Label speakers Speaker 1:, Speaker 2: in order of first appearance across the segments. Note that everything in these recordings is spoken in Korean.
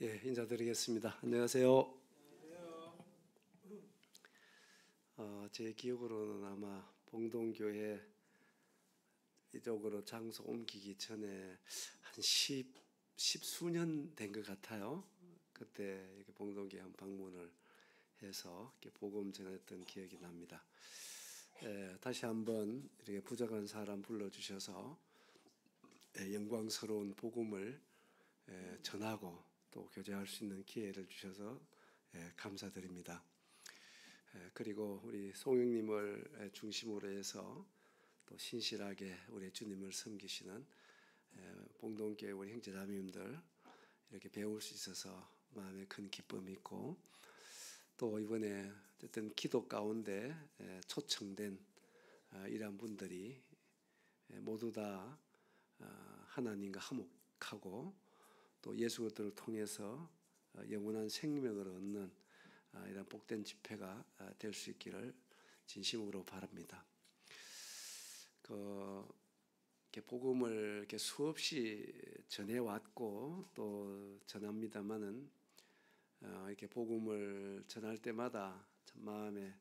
Speaker 1: 예, 인사드리겠습니다. 안녕하세요. 제 기억으로는 아마 봉동교회 이쪽으로 장소 옮기기 전에 한 십수년 된 것 같아요. 그때 이렇게 봉동교회 한 방문을 해서 이렇게 복음 전했던 기억이 납니다. 다시 한번 이렇게 부족한 사람 불러주셔서 영광스러운 복음을 전하고 또 교제할 수 있는 기회를 주셔서 감사드립니다. 그리고 우리 송영님을 중심으로 해서 또 신실하게 우리 주님을 섬기시는 봉동교회 우리 형제자매님들 이렇게 배울 수 있어서 마음에 큰 기쁨이 있고, 또 이번에 어쨌든 기도 가운데 초청된 이러한 분들이 모두 다 하나님과 화목하고 또 예수 그리스도를 통해서 영원한 생명을 얻는 이런 복된 집회가 될 수 있기를 진심으로 바랍니다. 이렇게 복음을 이렇게 수없이 전해왔고 또 전합니다만은 이렇게 복음을 전할 때마다 참 마음에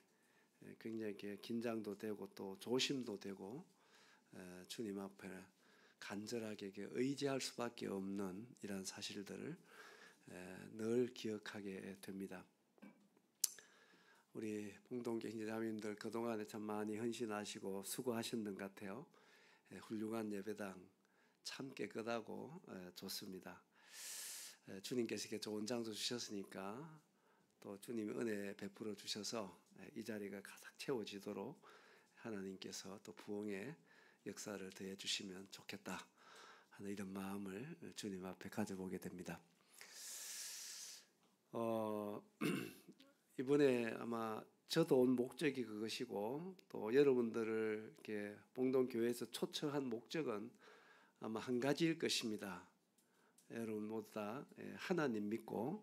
Speaker 1: 굉장히 이렇게 긴장도 되고 또 조심도 되고 주님 앞에 간절하게 의지할 수밖에 없는 이런 사실들을 늘 기억하게 됩니다. 우리 봉동교회 형제자매님들 그동안에 참 많이 헌신하시고 수고하셨는 것 같아요. 훌륭한 예배당 참 깨끗하고 좋습니다. 주님께서 이렇게 좋은 장소 주셨으니까 또 주님의 은혜 베풀어 주셔서 이 자리가 가득 채워지도록 하나님께서 또 부흥의 역사를 더해 주시면 좋겠다 하는 이런 마음을 주님 앞에 가져보게 됩니다. 이번에 아마 저도 온 목적이 그것이고 또 여러분들을 이렇게 봉동교회에서 초청한 목적은 아마 한 가지일 것입니다. 여러분 모두 다 하나님 믿고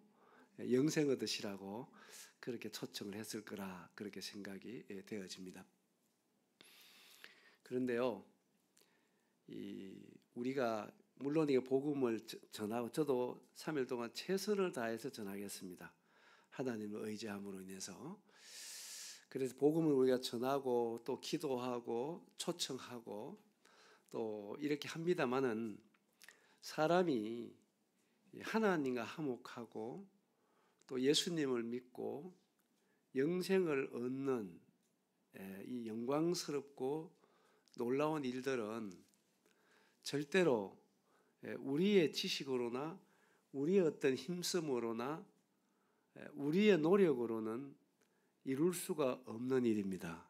Speaker 1: 영생 얻으시라고 그렇게 초청을 했을 거라 그렇게 생각이 되어집니다. 그런데요, 우리가 물론 이 복음을 전하고 저도 3일 동안 최선을 다해서 전하겠습니다. 하나님을 의지함으로 인해서. 그래서 복음을 우리가 전하고 또 기도하고 초청하고 또 이렇게 합니다마는 사람이 하나님과 화목하고 또 예수님을 믿고 영생을 얻는 이 영광스럽고 놀라운 일들은 절대로 우리의 지식으로나 우리의 어떤 힘쓰므로나 우리의 노력으로는 이룰 수가 없는 일입니다.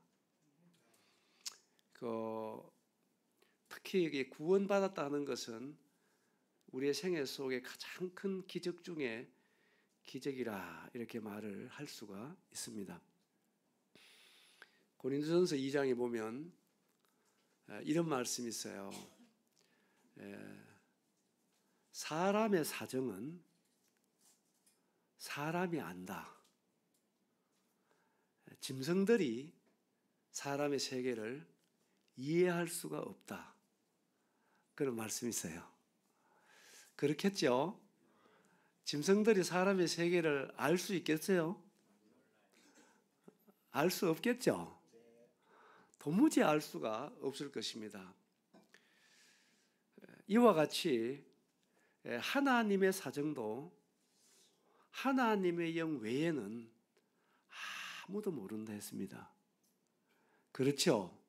Speaker 1: 특히 구원받았다는 것은 우리의 생애 속에 가장 큰 기적 중에 기적이라 이렇게 말을 할 수가 있습니다. 고린도전서 2장에 보면 이런 말씀이 있어요. 사람의 사정은 사람이 안다. 짐승들이 사람의 세계를 이해할 수가 없다. 그런 말씀이 있어요. 그렇겠죠? 짐승들이 사람의 세계를 알 수 있겠어요? 알 수 없겠죠? 도무지 알 수가 없을 것입니다. 이와 같이 하나님의 사정도 하나님의 영 외에는 아무도 모른다 했습니다. 그렇죠?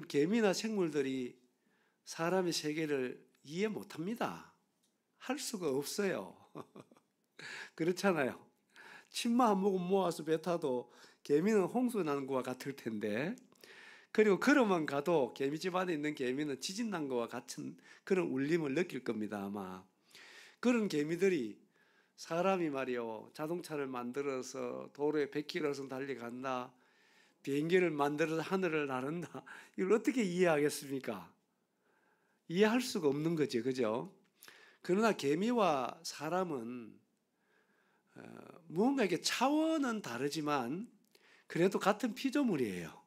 Speaker 1: 개미나 생물들이 사람의 세계를 이해 못합니다. 할 수가 없어요. 그렇잖아요. 침만 한 모금 모아서 배 타도 개미는 홍수 난 것과 같을 텐데, 그리고 걸어만 가도 개미 집 안에 있는 개미는 지진 난 것과 같은 그런 울림을 느낄 겁니다. 아마 그런 개미들이 사람이 말이요, 자동차를 만들어서 도로에 100km 달려간다, 비행기를 만들어서 하늘을 나른다, 이걸 어떻게 이해하겠습니까? 이해할 수가 없는 거죠. 그죠? 그러나 개미와 사람은 무언가 이게 차원은 다르지만 그래도 같은 피조물이에요.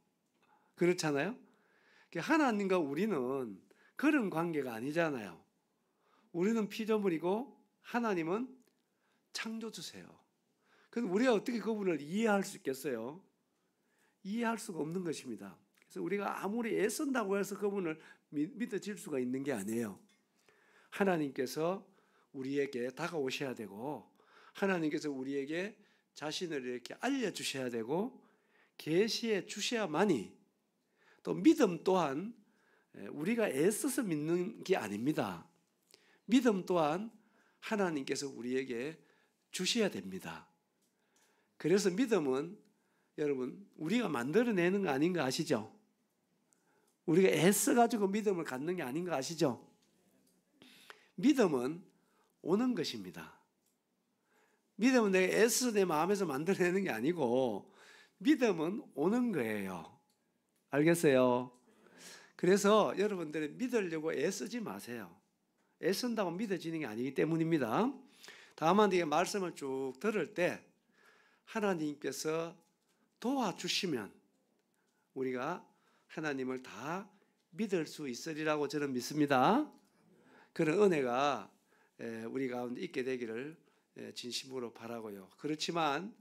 Speaker 1: 그렇잖아요? 하나님과 우리는 그런 관계가 아니잖아요. 우리는 피조물이고 하나님은 창조주세요. 그런데 우리가 어떻게 그분을 이해할 수 있겠어요? 이해할 수가 없는 것입니다. 그래서 우리가 아무리 애쓴다고 해서 그분을 믿어질 수가 있는 게 아니에요. 하나님께서 우리에게 다가오셔야 되고, 하나님께서 우리에게 자신을 이렇게 알려주셔야 되고, 계시해 주셔야만이, 또 믿음 또한 우리가 애써서 믿는 게 아닙니다. 믿음 또한 하나님께서 우리에게 주셔야 됩니다. 그래서 믿음은 여러분 우리가 만들어내는 거 아닌 거 아시죠? 우리가 애써가지고 믿음을 갖는 게 아닌 거 아시죠? 믿음은 오는 것입니다. 믿음은 내가 애써서 내 마음에서 만들어내는 게 아니고 믿음은 오는 거예요. 알겠어요? 그래서 여러분들이 믿으려고 애쓰지 마세요. 애쓴다고 믿어지는 게 아니기 때문입니다. 다만 이 말씀을 쭉 들을 때 하나님께서 도와주시면 우리가 하나님을 다 믿을 수 있으리라고 저는 믿습니다. 그런 은혜가 우리 가운데 있게 되기를 진심으로 바라고요. 그렇지만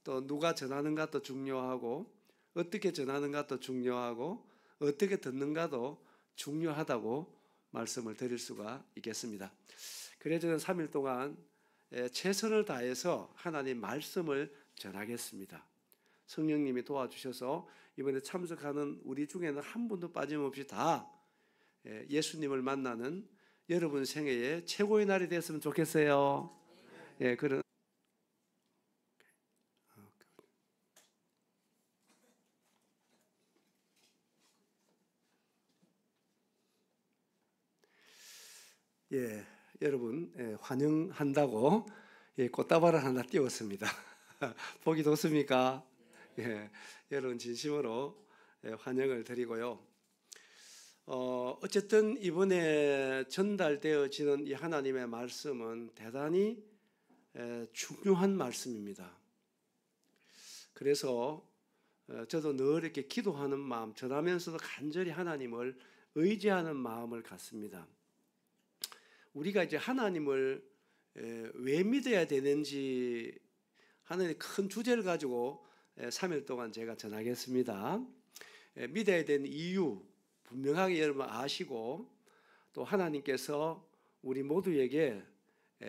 Speaker 1: 또 누가 전하는가도 중요하고 어떻게 전하는가도 중요하고 어떻게 듣는가도 중요하다고 말씀을 드릴 수가 있겠습니다. 그래서 저는 3일 동안 최선을 다해서 하나님 말씀을 전하겠습니다. 성령님이 도와주셔서 이번에 참석하는 우리 중에는 한 분도 빠짐없이 다 예수님을 만나는 여러분 생애의 최고의 날이 됐으면 좋겠어요. 그런 여러분 환영한다고 꽃다발을 하나 띄웠습니다. 보기 좋습니까? 여러분 진심으로 환영을 드리고요. 어쨌든 이번에 전달되어지는 이 하나님의 말씀은 대단히 중요한 말씀입니다. 그래서 저도 늘 이렇게 기도하는 마음, 전하면서도 간절히 하나님을 의지하는 마음을 갖습니다. 우리가 이제 하나님을 왜 믿어야 되는지 하는 큰 주제를 가지고 3일 동안 제가 전하겠습니다. 믿어야 되는 이유 분명하게 여러분 아시고, 또 하나님께서 우리 모두에게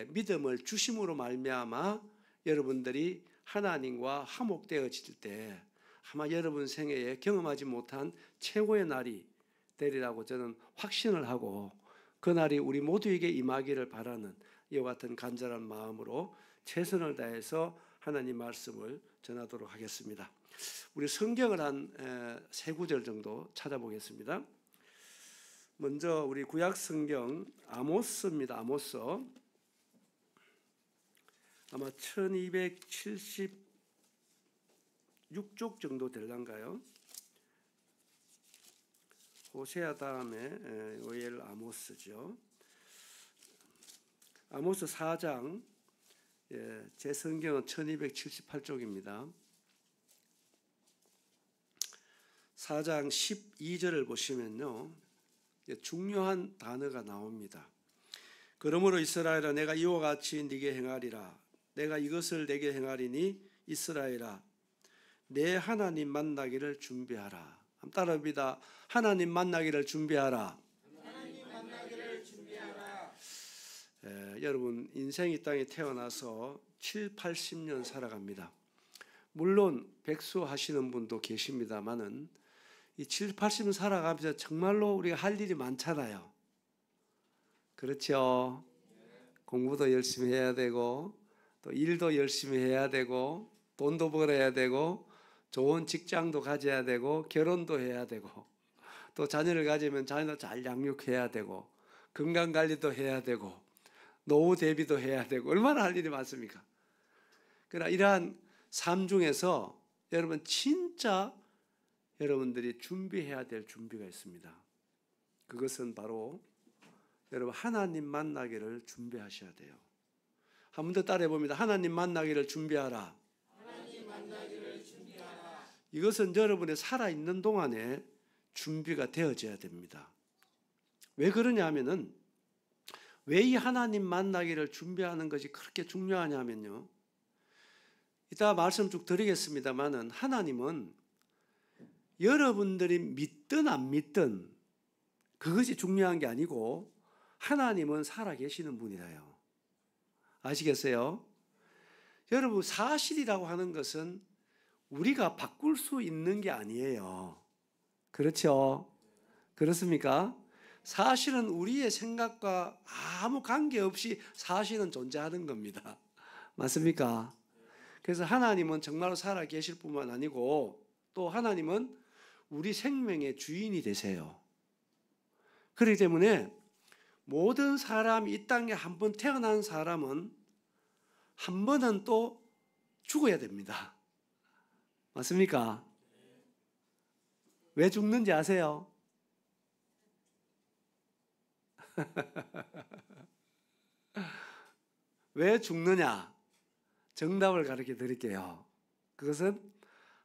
Speaker 1: 믿음을 주심으로 말미암아 여러분들이 하나님과 화목되어질 때 아마 여러분 생애에 경험하지 못한 최고의 날이 되리라고 저는 확신을 하고, 그 날이 우리 모두에게 임하기를 바라는 이와 같은 간절한 마음으로 최선을 다해서 하나님 말씀을 전하도록 하겠습니다. 우리 성경을 한 세 구절 정도 찾아보겠습니다. 먼저 우리 구약 성경 아모스입니다. 아모스 아마 1276쪽 정도 될란가요? 호세아 다음에 요엘 아모스죠. 아모스 4장, 제 성경은 1278쪽입니다. 4장 12절을 보시면요, 중요한 단어가 나옵니다. 그러므로 이스라엘아, 내가 이와 같이 네게 행하리라. 내가 이것을 내게 행하리니 이스라엘아, 내 하나님 만나기를 준비하라. 한번 따라합니다. 하나님 만나기를 준비하라.
Speaker 2: 하나님 만나기를 준비하라.
Speaker 1: 여러분 인생 이 땅에 태어나서 7, 80년 살아갑니다. 물론 백수하시는 분도 계십니다만은 이 7, 80년 살아가면서 정말로 우리가 할 일이 많잖아요. 그렇죠? 공부도 열심히 해야 되고, 또 일도 열심히 해야 되고, 돈도 벌어야 되고, 좋은 직장도 가져야 되고, 결혼도 해야 되고, 또 자녀를 가지면 자녀도 잘 양육해야 되고, 건강관리도 해야 되고, 노후 대비도 해야 되고, 얼마나 할 일이 많습니까? 그러나 이러한 삶 중에서 여러분 진짜 여러분들이 준비해야 될 준비가 있습니다. 그것은 바로 여러분 하나님 만나기를 준비하셔야 돼요. 한 번 더 따라해 봅니다. 하나님 만나기를 준비하라.
Speaker 2: 하나님 만나기를 준비하라.
Speaker 1: 이것은 여러분의 살아있는 동안에 준비가 되어져야 됩니다. 왜 그러냐 하면은, 왜 이 하나님 만나기를 준비하는 것이 그렇게 중요하냐면요. 이따 말씀 쭉 드리겠습니다만은 하나님은 여러분들이 믿든 안 믿든 그것이 중요한 게 아니고 하나님은 살아계시는 분이라요. 아시겠어요? 여러분, 사실이라고 하는 것은 우리가 바꿀 수 있는 게 아니에요. 그렇죠? 그렇습니까? 사실은 우리의 생각과 아무 관계없이 사실은 존재하는 겁니다. 맞습니까? 그래서 하나님은 정말로 살아계실 뿐만 아니고 또 하나님은 우리 생명의 주인이 되세요. 그렇기 때문에 모든 사람이 이 땅에 한 번 태어난 사람은 한 번은 또 죽어야 됩니다. 맞습니까? 왜 죽는지 아세요? 왜 죽느냐? 정답을 가르쳐 드릴게요. 그것은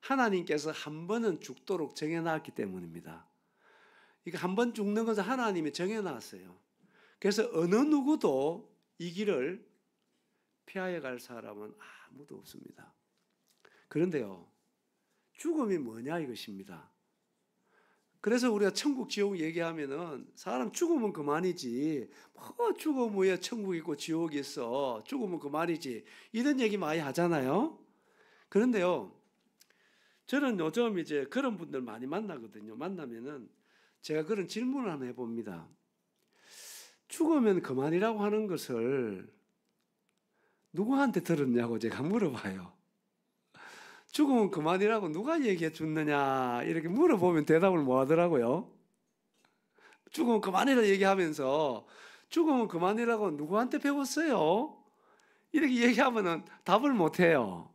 Speaker 1: 하나님께서 한 번은 죽도록 정해놨기 때문입니다. 이거 한 번 죽는 것은 하나님이 정해놨어요. 그래서 어느 누구도 이 길을 피하여 갈 사람은 아무도 없습니다. 그런데요, 죽음이 뭐냐 이것입니다. 그래서 우리가 천국 지옥 얘기하면은 사람 죽으면 그만이지, 죽으면 왜 천국 있고 지옥이 있어, 죽으면 그만이지, 이런 얘기 많이 하잖아요. 그런데요, 저는 요즘 이제 그런 분들 많이 만나거든요. 만나면은 제가 그런 질문을 한번 해봅니다. 죽으면 그만이라고 하는 것을 누구한테 들었냐고 제가 물어봐요. 죽으면 그만이라고 누가 얘기해 줬느냐 이렇게 물어보면 대답을 못 하더라고요. 죽으면 그만이라고 얘기하면서 죽으면 그만이라고 누구한테 배웠어요? 이렇게 얘기하면 답을 못 해요.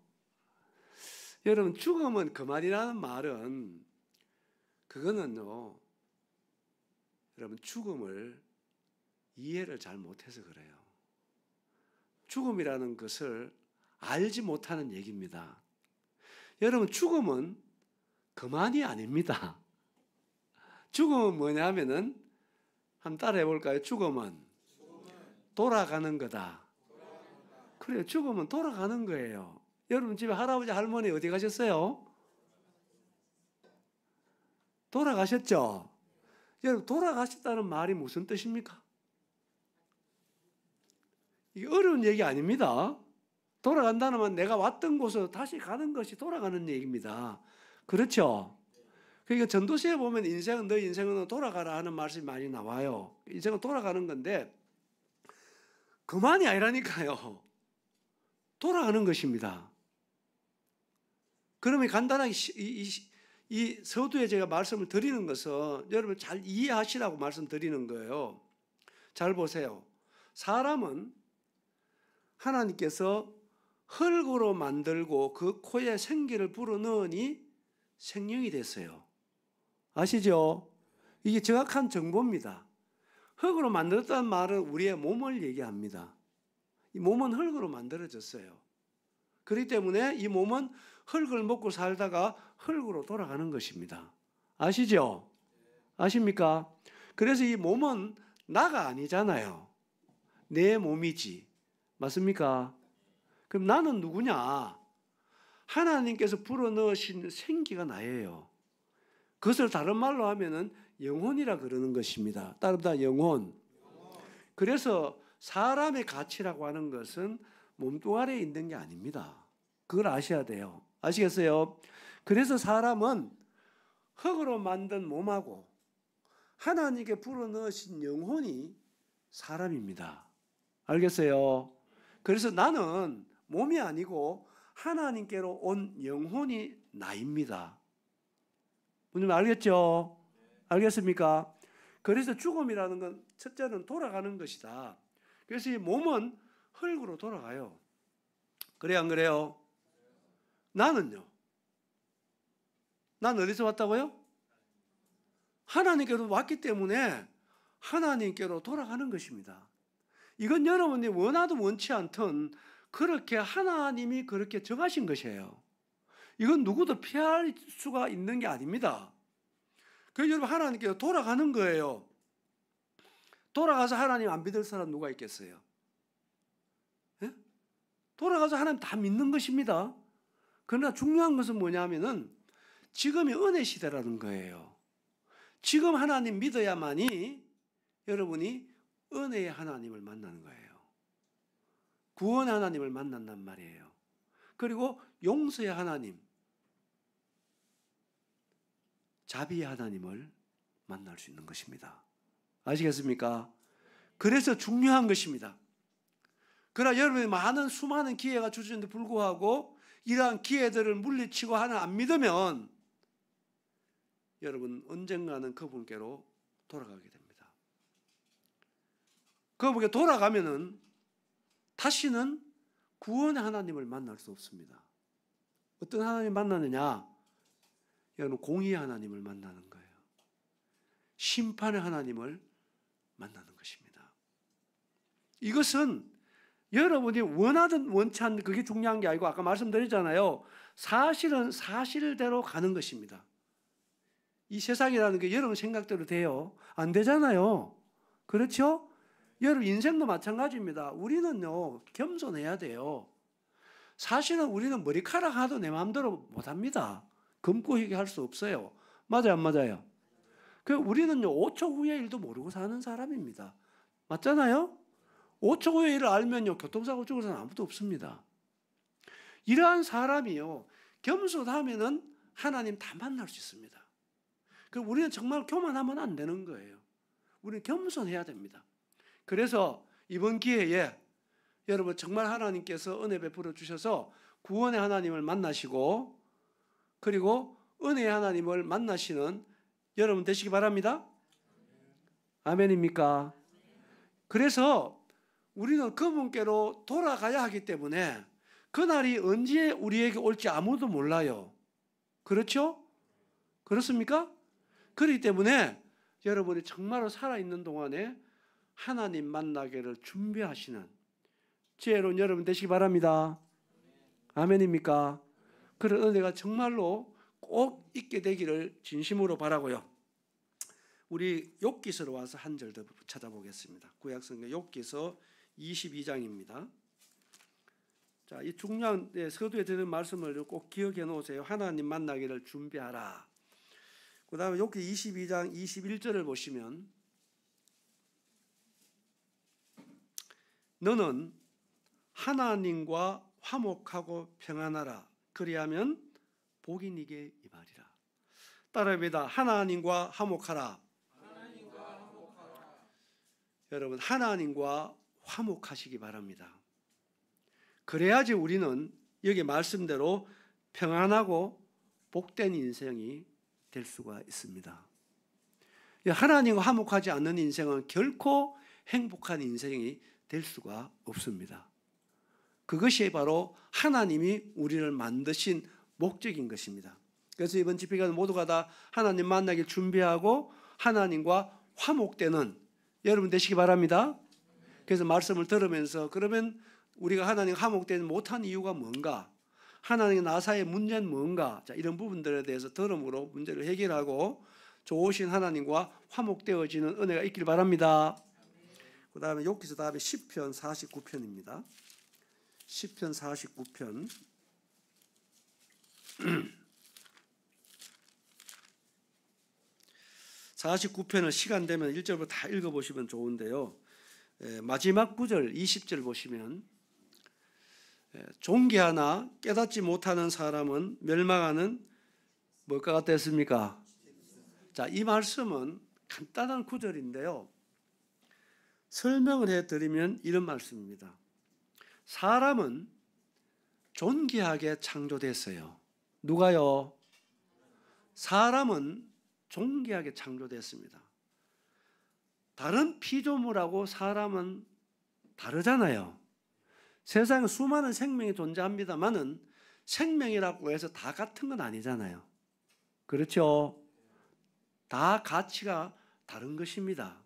Speaker 1: 여러분, 죽으면 그만이라는 말은 그거는요, 여러분, 죽음을 이해를 잘 못해서 그래요. 죽음이라는 것을 알지 못하는 얘기입니다. 여러분, 죽음은 그만이 아닙니다. 죽음은 뭐냐면은 한번 따라해 볼까요? 죽음은 돌아가는 거다. 그래요. 죽음은 돌아가는 거예요. 여러분 집에 할아버지 할머니 어디 가셨어요? 돌아가셨죠? 여러분, 돌아가셨다는 말이 무슨 뜻입니까? 이게 어려운 얘기 아닙니다. 돌아간다는 건 내가 왔던 곳으로 다시 가는 것이 돌아가는 얘기입니다. 그렇죠? 그러니까 전도서에 보면 인생은 너 인생은 돌아가라 하는 말씀이 많이 나와요. 인생은 돌아가는 건데 그만이 아니라니까요. 돌아가는 것입니다. 그러면 간단하게 이 서두에 제가 말씀을 드리는 것은 여러분 잘 이해하시라고 말씀드리는 거예요. 잘 보세요. 사람은 하나님께서 흙으로 만들고 그 코에 생기를 불어넣으니 생명이 됐어요. 아시죠? 이게 정확한 정보입니다. 흙으로 만들었다는 말은 우리의 몸을 얘기합니다. 이 몸은 흙으로 만들어졌어요. 그렇기 때문에 이 몸은 흙을 먹고 살다가 흙으로 돌아가는 것입니다. 아시죠? 아십니까? 그래서 이 몸은 나가 아니잖아요. 내 몸이지. 맞습니까? 그럼 나는 누구냐? 하나님께서 불어넣으신 생기가 나예요. 그것을 다른 말로 하면은 영혼이라 그러는 것입니다. 따르다 영혼. 그래서 사람의 가치라고 하는 것은 몸뚱아리에 있는 게 아닙니다. 그걸 아셔야 돼요. 아시겠어요? 그래서 사람은 흙으로 만든 몸하고 하나님께 불어넣으신 영혼이 사람입니다. 알겠어요? 그래서 나는 몸이 아니고 하나님께로 온 영혼이 나입니다. 여러분 알겠죠? 알겠습니까? 그래서 죽음이라는 건 첫째는 돌아가는 것이다. 그래서 이 몸은 흙으로 돌아가요. 그래요, 안 그래요? 나는요? 난 어디서 왔다고요? 하나님께로 왔기 때문에 하나님께로 돌아가는 것입니다. 이건 여러분이 원하든 원치 않든 그렇게 하나님이 그렇게 정하신 것이에요. 이건 누구도 피할 수가 있는 게 아닙니다. 그래서 여러분 하나님께로 돌아가는 거예요. 돌아가서 하나님 안 믿을 사람 누가 있겠어요? 예? 돌아가서 하나님 다 믿는 것입니다. 그러나 중요한 것은 뭐냐면은 지금이 은혜 시대라는 거예요. 지금 하나님 믿어야만이 여러분이 은혜의 하나님을 만나는 거예요. 구원의 하나님을 만난단 말이에요. 그리고 용서의 하나님, 자비의 하나님을 만날 수 있는 것입니다. 아시겠습니까? 그래서 중요한 것입니다. 그러나 여러분이 많은 수많은 기회가 주어졌는데 불구하고 이러한 기회들을 물리치고 하나 안 믿으면 여러분 언젠가는 그분께로 돌아가게 됩니다. 그분께 돌아가면은 다시는 구원의 하나님을 만날 수 없습니다. 어떤 하나님 만나느냐? 여러분 공의의 하나님을 만나는 거예요. 심판의 하나님을 만나는 것입니다. 이것은 여러분이 원하든 원치 않든 그게 중요한 게 아니고 아까 말씀드렸잖아요. 사실은 사실대로 가는 것입니다. 이 세상이라는 게 여러분 생각대로 돼요? 안 되잖아요. 그렇죠? 여러분 인생도 마찬가지입니다. 우리는요 겸손해야 돼요. 사실은 우리는 머리카락 하도 내 마음대로 못합니다. 검고 얘기할 수 없어요. 맞아요 안 맞아요? 우리는요 5초 후의 일도 모르고 사는 사람입니다. 맞잖아요? 5초 후의 일을 알면요 교통사고 죽을 사람 아무도 없습니다. 이러한 사람이요 겸손하면은 하나님 다 만날 수 있습니다. 우리는 정말 교만하면 안 되는 거예요. 우리는 겸손해야 됩니다. 그래서 이번 기회에 여러분 정말 하나님께서 은혜 베풀어 주셔서 구원의 하나님을 만나시고 그리고 은혜의 하나님을 만나시는 여러분 되시기 바랍니다. 아멘입니까? 그래서 우리는 그분께로 돌아가야 하기 때문에 그날이 언제 우리에게 올지 아무도 몰라요. 그렇죠? 그렇습니까? 그렇기 때문에 여러분이 정말로 살아있는 동안에 하나님 만나기를 준비하시는 지혜로운 여러분 되시기 바랍니다. 아멘입니까? 그런 은혜가 정말로 꼭 있게 되기를 진심으로 바라고요. 우리 욥기서로 와서 한 절 더 찾아보겠습니다. 구약성경 욥기서 22장입니다. 자, 이 중요한 서두에 드는 말씀을 꼭 기억해 놓으세요. 하나님 만나기를 준비하라. 그 다음에 욥기 22장 21절을 보시면 너는 하나님과 화목하고 평안하라. 그리하면 복이 네게 임하리라. 따라합니다. 하나님과 화목하라. 여러분 하나님과 화목하시기 바랍니다. 그래야지 우리는 여기 말씀대로 평안하고 복된 인생이 될 수가 있습니다. 하나님과 화목하지 않는 인생은 결코 행복한 인생이 될 수가 없습니다. 그것이 바로 하나님이 우리를 만드신 목적인 것입니다. 그래서 이번 집회가 모두가 다 하나님 만나길 준비하고 하나님과 화목되는 여러분 되시기 바랍니다. 그래서 말씀을 들으면서 그러면 우리가 하나님 화목되지 못한 이유가 뭔가? 하나님과 나 사이의 문제는 뭔가? 자, 이런 부분들에 대해서 들음으로 문제를 해결하고 좋으신 하나님과 화목되어지는 은혜가 있길 바랍니다. 그 다음에 욥기서 다음에 시편 49편입니다. 시편 49편 49편을 시간 되면 1절부터 다 읽어보시면 좋은데요. 마지막 9절 20절 보시면 존귀하나 깨닫지 못하는 사람은 멸망하는 뭘까 같았습니까? 자, 이 말씀은 간단한 구절인데요. 설명을 해드리면 이런 말씀입니다. 사람은 존귀하게 창조됐어요. 누가요? 사람은 존귀하게 창조됐습니다. 다른 피조물하고 사람은 다르잖아요. 세상에 수많은 생명이 존재합니다만은 생명이라고 해서 다 같은 건 아니잖아요. 그렇죠? 다 가치가 다른 것입니다.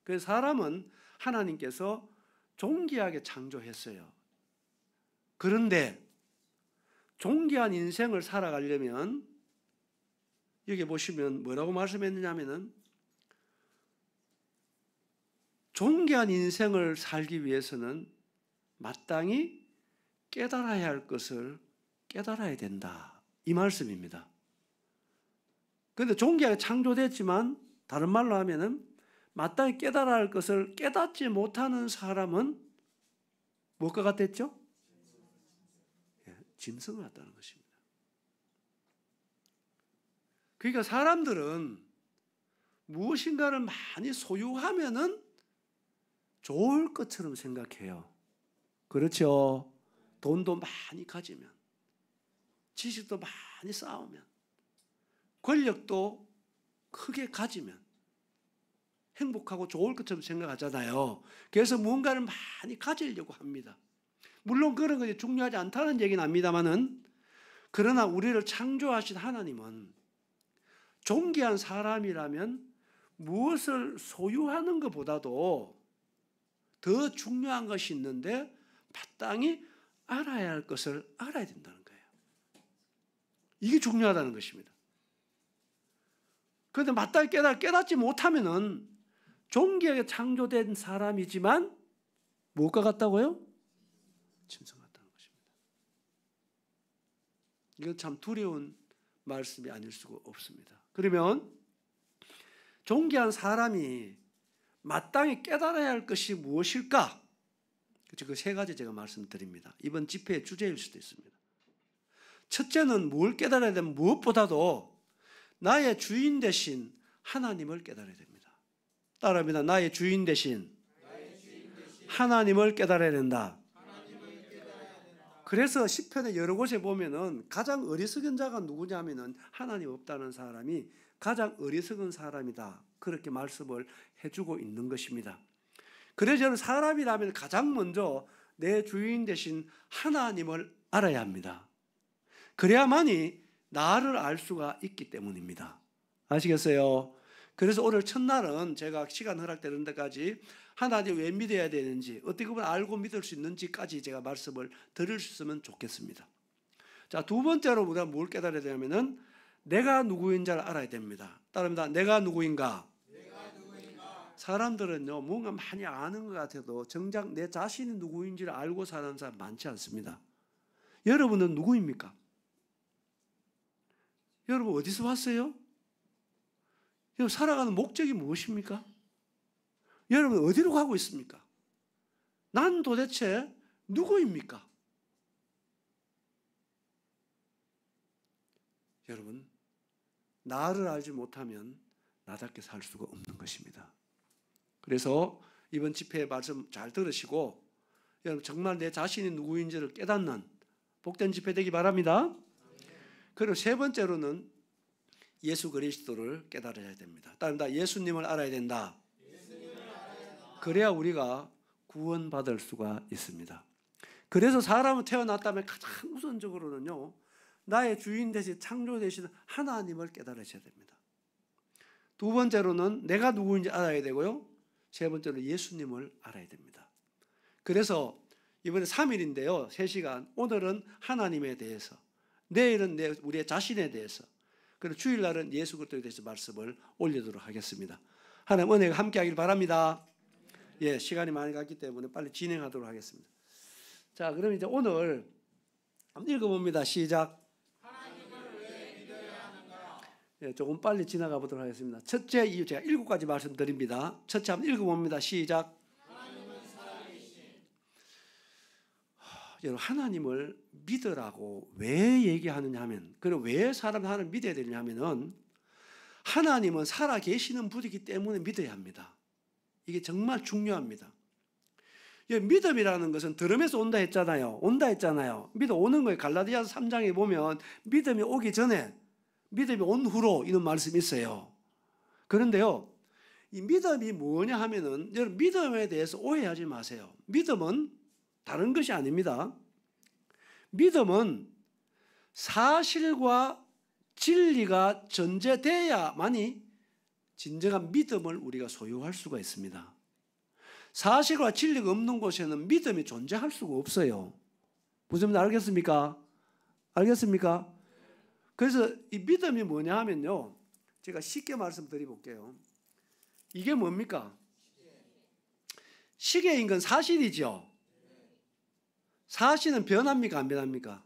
Speaker 1: 그래서 사람은 하나님께서 존귀하게 창조했어요. 그런데 존귀한 인생을 살아가려면 여기 보시면 뭐라고 말씀했느냐면은 존귀한 인생을 살기 위해서는 마땅히 깨달아야 할 것을 깨달아야 된다. 이 말씀입니다. 그런데 존귀하게 창조됐지만 다른 말로 하면은 마땅히 깨달아야 할 것을 깨닫지 못하는 사람은 무엇과 같았죠? 짐승 같다는 것입니다. 그러니까 사람들은 무엇인가를 많이 소유하면은 좋을 것처럼 생각해요. 그렇죠? 돈도 많이 가지면, 지식도 많이 쌓으면, 권력도 크게 가지면 행복하고 좋을 것처럼 생각하잖아요. 그래서 무언가를 많이 가지려고 합니다. 물론 그런 것이 중요하지 않다는 얘기는 압니다만은, 그러나 우리를 창조하신 하나님은 존귀한 사람이라면 무엇을 소유하는 것보다도 더 중요한 것이 있는데 마땅히 알아야 할 것을 알아야 된다는 거예요. 이게 중요하다는 것입니다. 그런데 마땅히 깨닫지 못하면은 존귀하게 창조된 사람이지만 무엇과 같다고요? 짐승 같다는 것입니다. 이건 참 두려운 말씀이 아닐 수가 없습니다. 그러면 존귀한 사람이 마땅히 깨달아야 할 것이 무엇일까? 그 세 가지 제가 말씀드립니다. 이번 집회의 주제일 수도 있습니다. 첫째는 뭘 깨달아야 되면 무엇보다도 나의 주인 되신 하나님을 깨달아야 됩니다. 따라합니다. 나의 주인 되신 하나님을 깨달아야 된다. 그래서 시편의 여러 곳에 보면은 가장 어리석은 자가 누구냐면은 하나님 없다는 사람이 가장 어리석은 사람이다. 그렇게 말씀을 해주고 있는 것입니다. 그래서 저는 사람이라면 가장 먼저 내 주인 되신 하나님을 알아야 합니다. 그래야만이 나를 알 수가 있기 때문입니다. 아시겠어요? 그래서 오늘 첫날은 제가 시간 허락되는 데까지 하나님 왜 믿어야 되는지, 어떻게 보면 알고 믿을 수 있는지까지 제가 말씀을 드릴 수 있으면 좋겠습니다. 자, 두 번째로 우리가 뭘 깨달아야 되냐면은 내가 누구인지를 알아야 됩니다. 따릅니다. 내가 누구인가? 사람들은요, 뭔가 많이 아는 것 같아도 정작 내 자신이 누구인지를 알고 사는 사람 많지 않습니다. 여러분은 누구입니까? 여러분 어디서 왔어요? 여러분 살아가는 목적이 무엇입니까? 여러분 어디로 가고 있습니까? 난 도대체 누구입니까? 여러분, 나를 알지 못하면 나답게 살 수가 없는 것입니다. 그래서 이번 집회 말씀 잘 들으시고 여러분 정말 내 자신이 누구인지를 깨닫는 복된 집회 되기 바랍니다. 그리고 세 번째로는 예수 그리스도를 깨달아야 됩니다. 따릅니다. 예수님을 알아야 된다. 그래야 우리가 구원받을 수가 있습니다. 그래서 사람은 태어났다면 가장 우선적으로는요, 나의 주인 되신 창조 되신 하나님을 깨달으셔야 됩니다. 두 번째로는 내가 누구인지 알아야 되고요, 세 번째로 예수님을 알아야 됩니다. 그래서 이번에 3일인데요 3시간, 오늘은 하나님에 대해서, 내일은 우리의 자신에 대해서, 그리고 주일날은 예수 그리스도에 대해서 말씀을 올리도록 하겠습니다. 하나님 은혜가 함께하길 바랍니다. 예, 시간이 많이 갔기 때문에 빨리 진행하도록 하겠습니다. 자, 그럼 이제 오늘 한번 읽어봅니다. 시작.
Speaker 2: 하나님을 왜 믿어야 하는가?
Speaker 1: 예, 조금 빨리 지나가 보도록 하겠습니다. 첫째 이유 제가 7가지 말씀드립니다. 첫째 한번 읽어봅니다. 시작.
Speaker 2: 하나님은 살아계신.
Speaker 1: 여러분, 하나님을 믿으라고 왜 얘기하느냐 하면, 그리고 왜 사람 하나님을 믿어야 되느냐 하면은, 하나님은 살아계시는 분이기 때문에 믿어야 합니다. 이게 정말 중요합니다. 믿음이라는 것은 들음에서 온다 했잖아요. 믿음 오는 거예요. 갈라디아서 3장에 보면 믿음이 오기 전에, 믿음이 온 후로 이런 말씀이 있어요. 그런데요, 이 믿음이 뭐냐 하면은, 여러분 믿음에 대해서 오해하지 마세요. 믿음은 다른 것이 아닙니다. 믿음은 사실과 진리가 전제돼야만이 진정한 믿음을 우리가 소유할 수가 있습니다. 사실과 진리가 없는 곳에는 믿음이 존재할 수가 없어요. 무슨 말인지 알겠습니까? 알겠습니까? 그래서 이 믿음이 뭐냐 하면요, 제가 쉽게 말씀드려 볼게요. 이게 뭡니까? 시계인 건 사실이죠. 사실은 변합니까? 안 변합니까?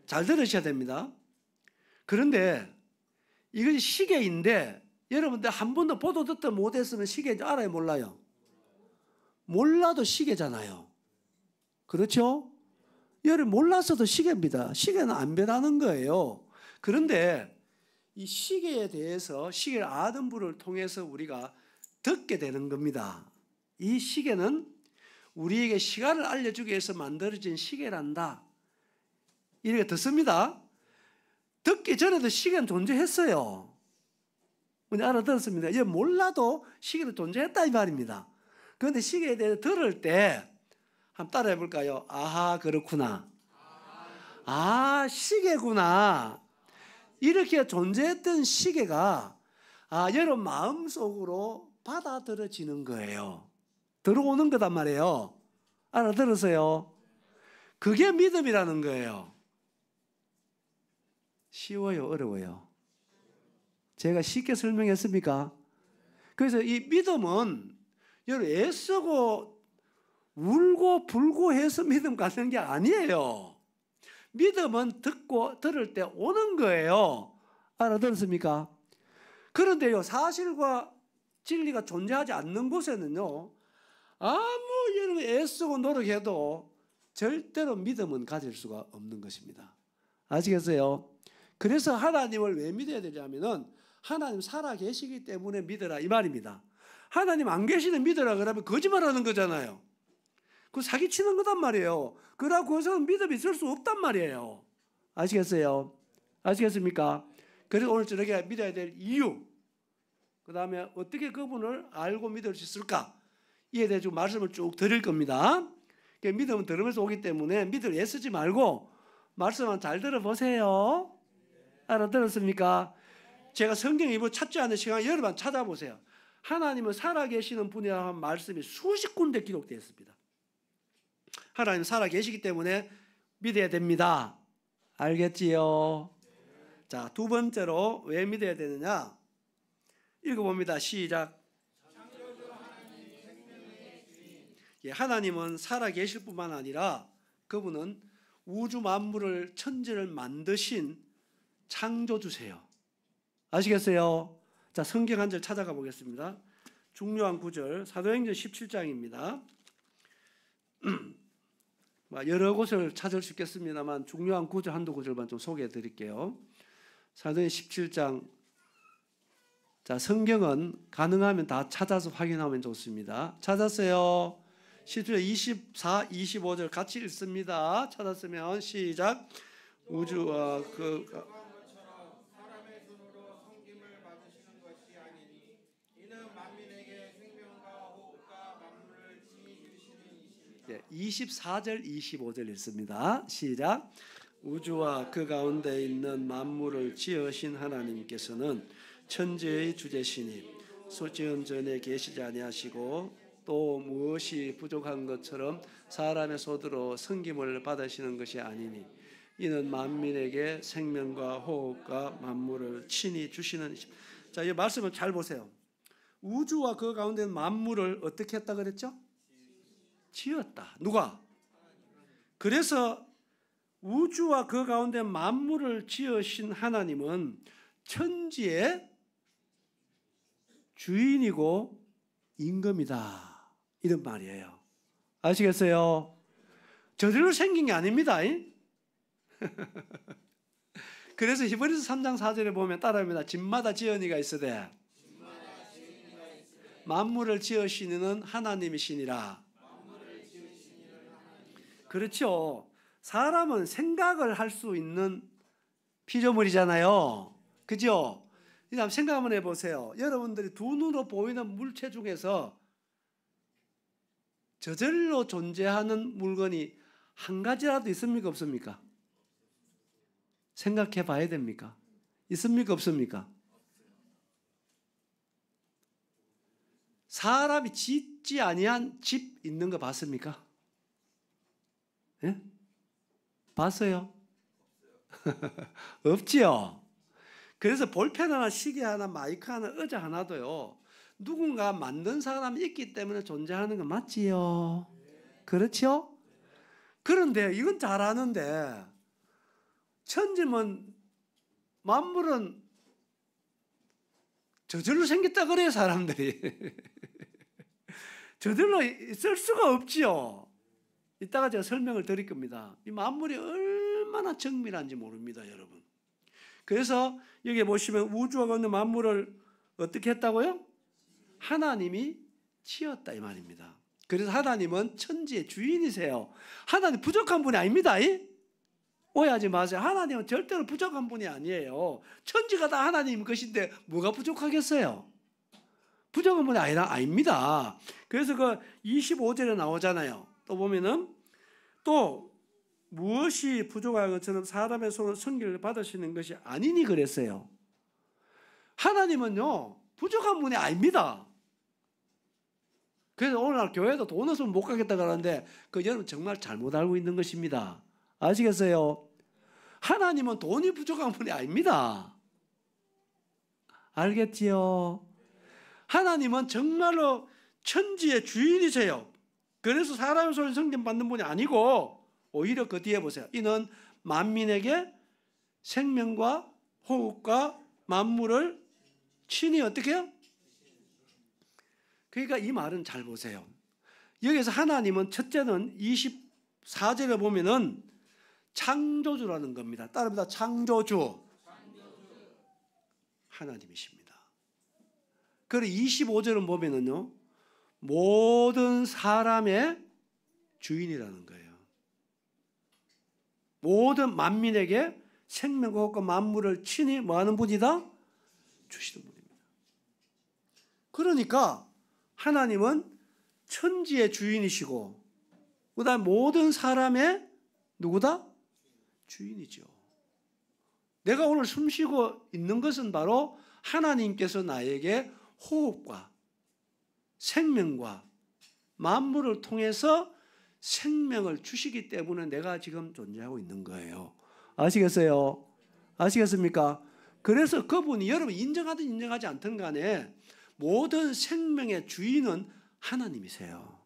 Speaker 1: 잘 들으셔야 됩니다. 그런데 이것이 시계인데 여러분들 한 번도 보도 듣도 못했으면 시계인지 알아요? 몰라요? 몰라도 시계잖아요. 그렇죠? 여러분 몰랐어도 시계입니다. 시계는 안 변하는 거예요. 그런데 이 시계에 대해서 시계를 아는 분을 통해서 우리가 듣게 되는 겁니다. 이 시계는 우리에게 시간을 알려주기 위해서 만들어진 시계란다. 이렇게 듣습니다. 듣기 전에도 시계는 존재했어요. 알아들었습니다. 이제 몰라도 시계는 존재했다 이 말입니다. 그런데 시계에 대해서 들을 때 한번 따라해 볼까요? 아하, 그렇구나. 아, 시계구나. 이렇게 존재했던 시계가 여러분 마음속으로 받아들여지는 거예요. 들어오는 거단 말이에요. 알아들었어요? 그게 믿음이라는 거예요. 쉬워요? 어려워요? 제가 쉽게 설명했습니까? 그래서 이 믿음은 여러분 애쓰고 울고 불고 해서 믿음 갖는 게 아니에요. 믿음은 듣고 들을 때 오는 거예요. 알아들었습니까? 그런데요, 사실과 진리가 존재하지 않는 곳에는요, 아무 여러분 애쓰고 노력해도 절대로 믿음은 가질 수가 없는 것입니다. 아시겠어요? 그래서 하나님을 왜 믿어야 되냐면은 하나님 살아 계시기 때문에 믿어라 이 말입니다. 하나님 안 계시는 믿어라 그러면 거짓말하는 거잖아요. 그 사기치는 거단 말이에요. 그러고 거기서는 믿음이 있을 수 없단 말이에요. 아시겠어요? 아시겠습니까? 그래서 오늘 저녁에 믿어야 될 이유, 그 다음에 어떻게 그분을 알고 믿을 수 있을까, 이에 대해 말씀을 쭉 드릴 겁니다. 믿음은 들으면서 오기 때문에 믿을 애쓰지 말고 말씀만 잘 들어보세요. 알아들었습니까? 제가 성경 일부 찾지 않는 시간 여러 번 찾아보세요. 하나님은 살아계시는 분이라는 말씀이 수십 군데 기록되어 있습니다. 하나님 살아계시기 때문에 믿어야 됩니다. 알겠지요? 자, 두 번째로 왜 믿어야 되느냐? 읽어봅니다. 시작. 하나님은 살아계실 뿐만 아니라 그분은 우주 만물을 천지를 만드신 창조주세요. 아시겠어요? 자, 성경 한 절 찾아가 보겠습니다. 중요한 구절 사도행전 17장입니다. 여러 곳을 찾을 수 있겠습니다만 중요한 구절 한두 구절만 좀 소개해 드릴게요. 사도행전 17장. 자, 성경은 가능하면 다 찾아서 확인하면 좋습니다. 찾았어요? 17절 24, 25절 같이 읽습니다. 찾았으면 시작. 우주와 그
Speaker 2: 사람의 손으로 섬김을 받으시는 것이 아니니 이는 만민에게 생명과 호흡과 만물을 친히 주시는 이시니라.
Speaker 1: 24절 25절 읽습니다. 시작. 우주와 그 가운데 있는 만물을 지으신 하나님께서는 천지의 주제시니 소지은 전에 계시지 아니하시고 또 무엇이 부족한 것처럼 사람의 손으로 섬김을 받으시는 것이 아니니 이는 만민에게 생명과 호흡과 만물을 친히 주시는. 자, 이 말씀을 잘 보세요. 우주와 그 가운데 있는 만물을 어떻게 했다 그랬죠? 지었다. 누가? 그래서 우주와 그 가운데 만물을 지으신 하나님은 천지의 주인이고 임금이다. 이런 말이에요. 아시겠어요? 저절로 생긴 게 아닙니다. 그래서 히브리서 3장 4절에 보면 따라합니다. 집마다 지은이가 있으되 만물을 지으시는 하나님이시니라. 그렇죠. 사람은 생각을 할 수 있는 피조물이잖아요. 그죠? 그다음 생각 한번 해보세요. 여러분들이 두 눈으로 보이는 물체 중에서 저절로 존재하는 물건이 한 가지라도 있습니까? 없습니까? 생각해 봐야 됩니까? 있습니까? 없습니까? 사람이 짓지 아니한 집 있는 거 봤습니까? 예? 봤어요? 없지요. 그래서 볼펜 하나, 시계 하나, 마이크 하나, 의자 하나도요, 누군가 만든 사람이 있기 때문에 존재하는 건 맞지요? 그렇죠? 그런데 이건 잘 아는데 천지면 만물은 저절로 생겼다 그래요, 사람들이. 저절로 있을 수가 없지요. 이따가 제가 설명을 드릴 겁니다. 이 만물이 얼마나 정밀한지 모릅니다, 여러분. 그래서 여기 보시면 우주와 있는 만물을 어떻게 했다고요? 하나님이 지었다 이 말입니다. 그래서 하나님은 천지의 주인이세요. 하나님 부족한 분이 아닙니다. 오해하지 마세요. 하나님은 절대로 부족한 분이 아니에요. 천지가 다 하나님 것인데 뭐가 부족하겠어요? 부족한 분이 아닙니다. 그래서 그 25절에 나오잖아요. 또 보면은 또 무엇이 부족한 것처럼 사람의 손으로 성기를 받으시는 것이 아니니 그랬어요. 하나님은요 부족한 분이 아닙니다. 그래서 오늘날 교회도 돈 없으면 못 가겠다 그러는데 그 여러분 정말 잘못 알고 있는 것입니다. 아시겠어요? 하나님은 돈이 부족한 분이 아닙니다. 알겠지요? 하나님은 정말로 천지의 주인이세요. 그래서 사람의 손에 성김 받는 분이 아니고 오히려 그 뒤에 보세요. 이는 만민에게 생명과 호흡과 만물을 친히 어떻게 해요? 그러니까 이 말은 잘 보세요. 여기서 하나님은 첫째는 24절에 보면은 창조주라는 겁니다. 따릅니다. 창조주. 하나님이십니다. 그리고 25절은 보면은요, 모든 사람의 주인이라는 거예요. 모든 만민에게 생명과 호흡과 만물을 친히 뭐하는 분이다? 주시는 분입니다. 그러니까 하나님은 천지의 주인이시고 그 다음에 모든 사람의 누구다? 주인이죠. 내가 오늘 숨쉬고 있는 것은 바로 하나님께서 나에게 호흡과 생명과 만물을 통해서 생명을 주시기 때문에 내가 지금 존재하고 있는 거예요. 아시겠어요? 아시겠습니까? 그래서 그분이 여러분 인정하든 인정하지 않든 간에 모든 생명의 주인은 하나님이세요.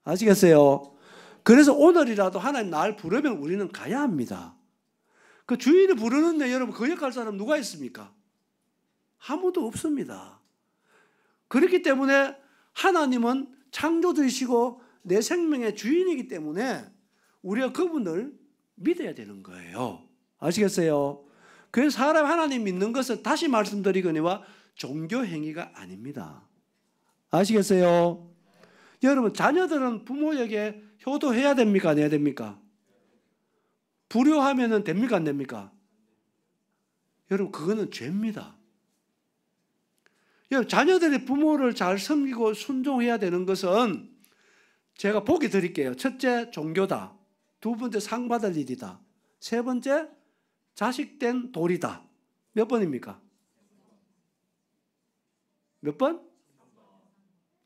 Speaker 1: 아시겠어요? 그래서 오늘이라도 하나님 날 부르면 우리는 가야 합니다. 그 주인이 부르는데 여러분 그 역할 사람 누가 있습니까? 아무도 없습니다. 그렇기 때문에 하나님은 창조주이시고 내 생명의 주인이기 때문에 우리가 그분을 믿어야 되는 거예요. 아시겠어요? 그래서 사람 하나님 믿는 것은 다시 말씀드리거니와 종교 행위가 아닙니다. 아시겠어요? 여러분 자녀들은 부모에게 효도해야 됩니까? 안 해야 됩니까? 불효하면 됩니까? 안 됩니까? 여러분 그거는 죄입니다. 여러분 자녀들이 부모를 잘 섬기고 순종해야 되는 것은 제가 보기 드릴게요. 첫째 종교다. 두 번째 상 받을 일이다. 세 번째 자식된 도리다. 몇 번입니까? 몇 번?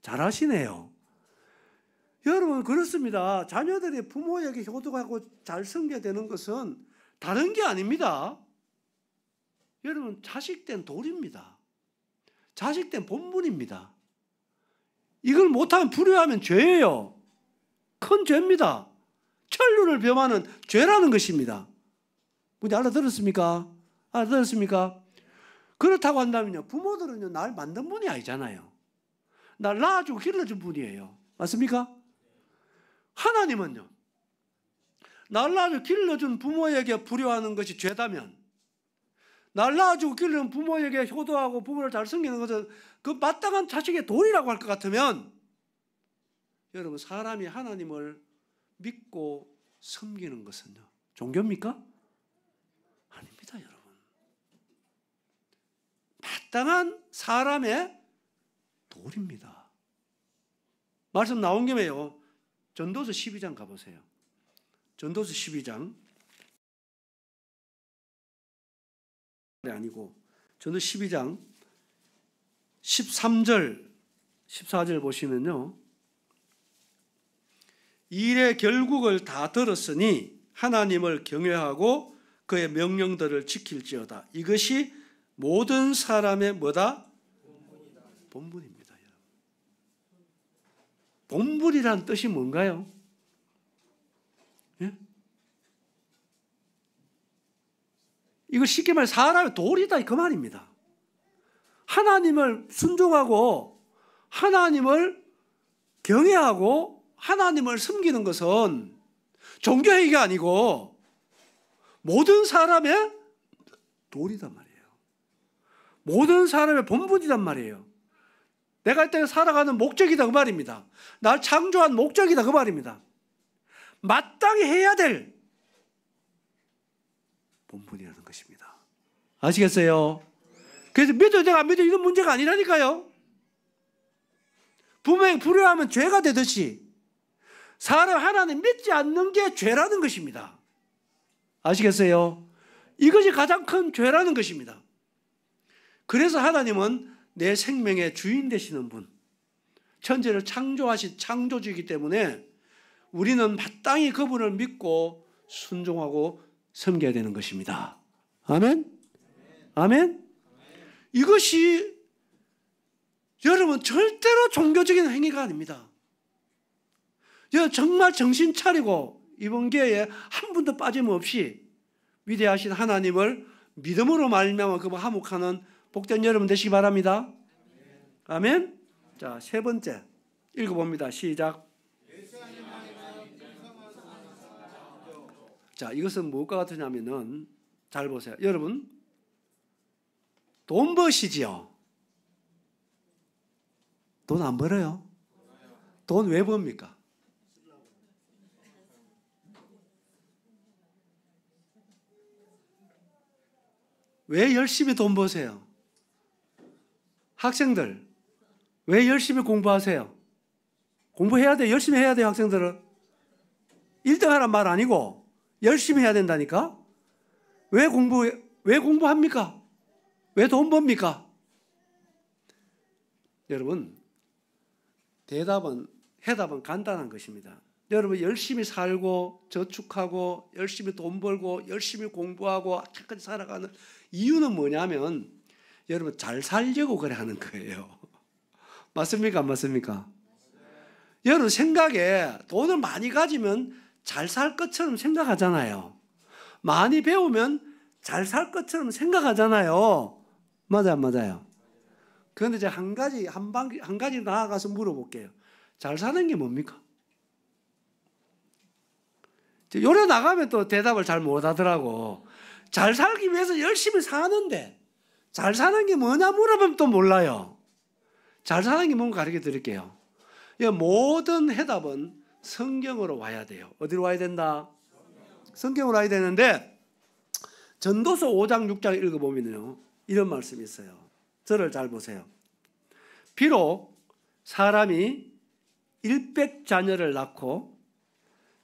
Speaker 1: 잘하시네요. 여러분 그렇습니다. 자녀들이 부모에게 효도하고 잘 섬겨야 되는 것은 다른 게 아닙니다. 여러분 자식된 도리입니다. 자식된 본분입니다. 이걸 못하면 불효하면 죄예요. 큰 죄입니다. 천륜을 범하는 죄라는 것입니다. 뭔지 알아들었습니까? 알아들었습니까? 그렇다고 한다면요, 부모들은요 날 만든 분이 아니잖아요. 날 낳아주고 길러준 분이에요. 맞습니까? 하나님은요 날 낳아주고 길러준 부모에게 불효하는 것이 죄다면, 날 낳아주고 길러준 부모에게 효도하고 부모를 잘 섬기는 것은 그 마땅한 자식의 도리라고 할 것 같으면, 여러분 사람이 하나님을 믿고 섬기는 것은요 종교입니까? 아닙니다. 여러분 마땅한 사람의 도리입니다. 말씀 나온 김에요 전도서 12장 가보세요. 전도서 12장 아니고 전도서 12장 13절 14절 보시면요, 일의 결국을 다 들었으니 하나님을 경외하고 그의 명령들을 지킬지어다. 이것이 모든 사람의 뭐다? 본분입니다. 본분이라는 뜻이 뭔가요? 예? 이거 쉽게 말해 사람의 도리다 그 말입니다. 하나님을 순종하고 하나님을 경외하고 하나님을 섬기는 것은 종교행위가 아니고 모든 사람의 도리단 말이에요. 모든 사람의 본분이란 말이에요. 내가 이때 살아가는 목적이다 그 말입니다. 날 창조한 목적이다 그 말입니다. 마땅히 해야 될 본분이라는 것입니다. 아시겠어요? 그래서 믿어도 내가 안 믿어도 이건 문제가 아니라니까요. 분명히 불효하면 죄가 되듯이 사람 하나님 믿지 않는 게 죄라는 것입니다. 아시겠어요? 이것이 가장 큰 죄라는 것입니다. 그래서 하나님은 내 생명의 주인 되시는 분, 천지를 창조하신 창조주이기 때문에 우리는 마땅히 그분을 믿고 순종하고 섬겨야 되는 것입니다. 아멘? 아멘? 이것이 여러분 절대로 종교적인 행위가 아닙니다. 정말 정신 차리고 이번 기회에 한 분도 빠짐없이 위대하신 하나님을 믿음으로 말미암아 그분 화목하는 복된 여러분 되시기 바랍니다. 아멘. 자, 세 번째 읽어봅니다. 시작. 자, 이것은 무엇과 같으냐면은 잘 보세요. 여러분 돈 버시지요? 돈 안 벌어요? 돈 왜 법니까? 왜 열심히 돈 버세요? 학생들 왜 열심히 공부하세요? 공부해야 돼요. 열심히 해야 돼요. 학생들은 1등 하란 말 아니고 열심히 해야 된다니까. 왜 공부합니까? 왜 돈 법니까? 여러분 해답은 간단한 것입니다. 여러분 열심히 살고 저축하고 열심히 돈 벌고 열심히 공부하고 착하게 살아가는 이유는 뭐냐면 여러분 잘 살려고 그래 하는 거예요. 맞습니까? 안 맞습니까? 여러분 생각에 돈을 많이 가지면 잘 살 것처럼 생각하잖아요. 많이 배우면 잘 살 것처럼 생각하잖아요. 맞아요, 맞아요. 그런데 제가 한 가지 나아가서 물어볼게요. 잘 사는 게 뭡니까? 요래 나가면 또 대답을 잘 못하더라고. 잘 살기 위해서 열심히 사는데 잘 사는 게 뭐냐 물어보면 또 몰라요. 잘 사는 게 뭔가 가르쳐 드릴게요. 모든 해답은 성경으로 와야 돼요. 어디로 와야 된다? 성경으로 와야 되는데 전도서 5장 6장 읽어보면요 이런 말씀이 있어요. 저를 잘 보세요. 비록 사람이 일백자녀를 낳고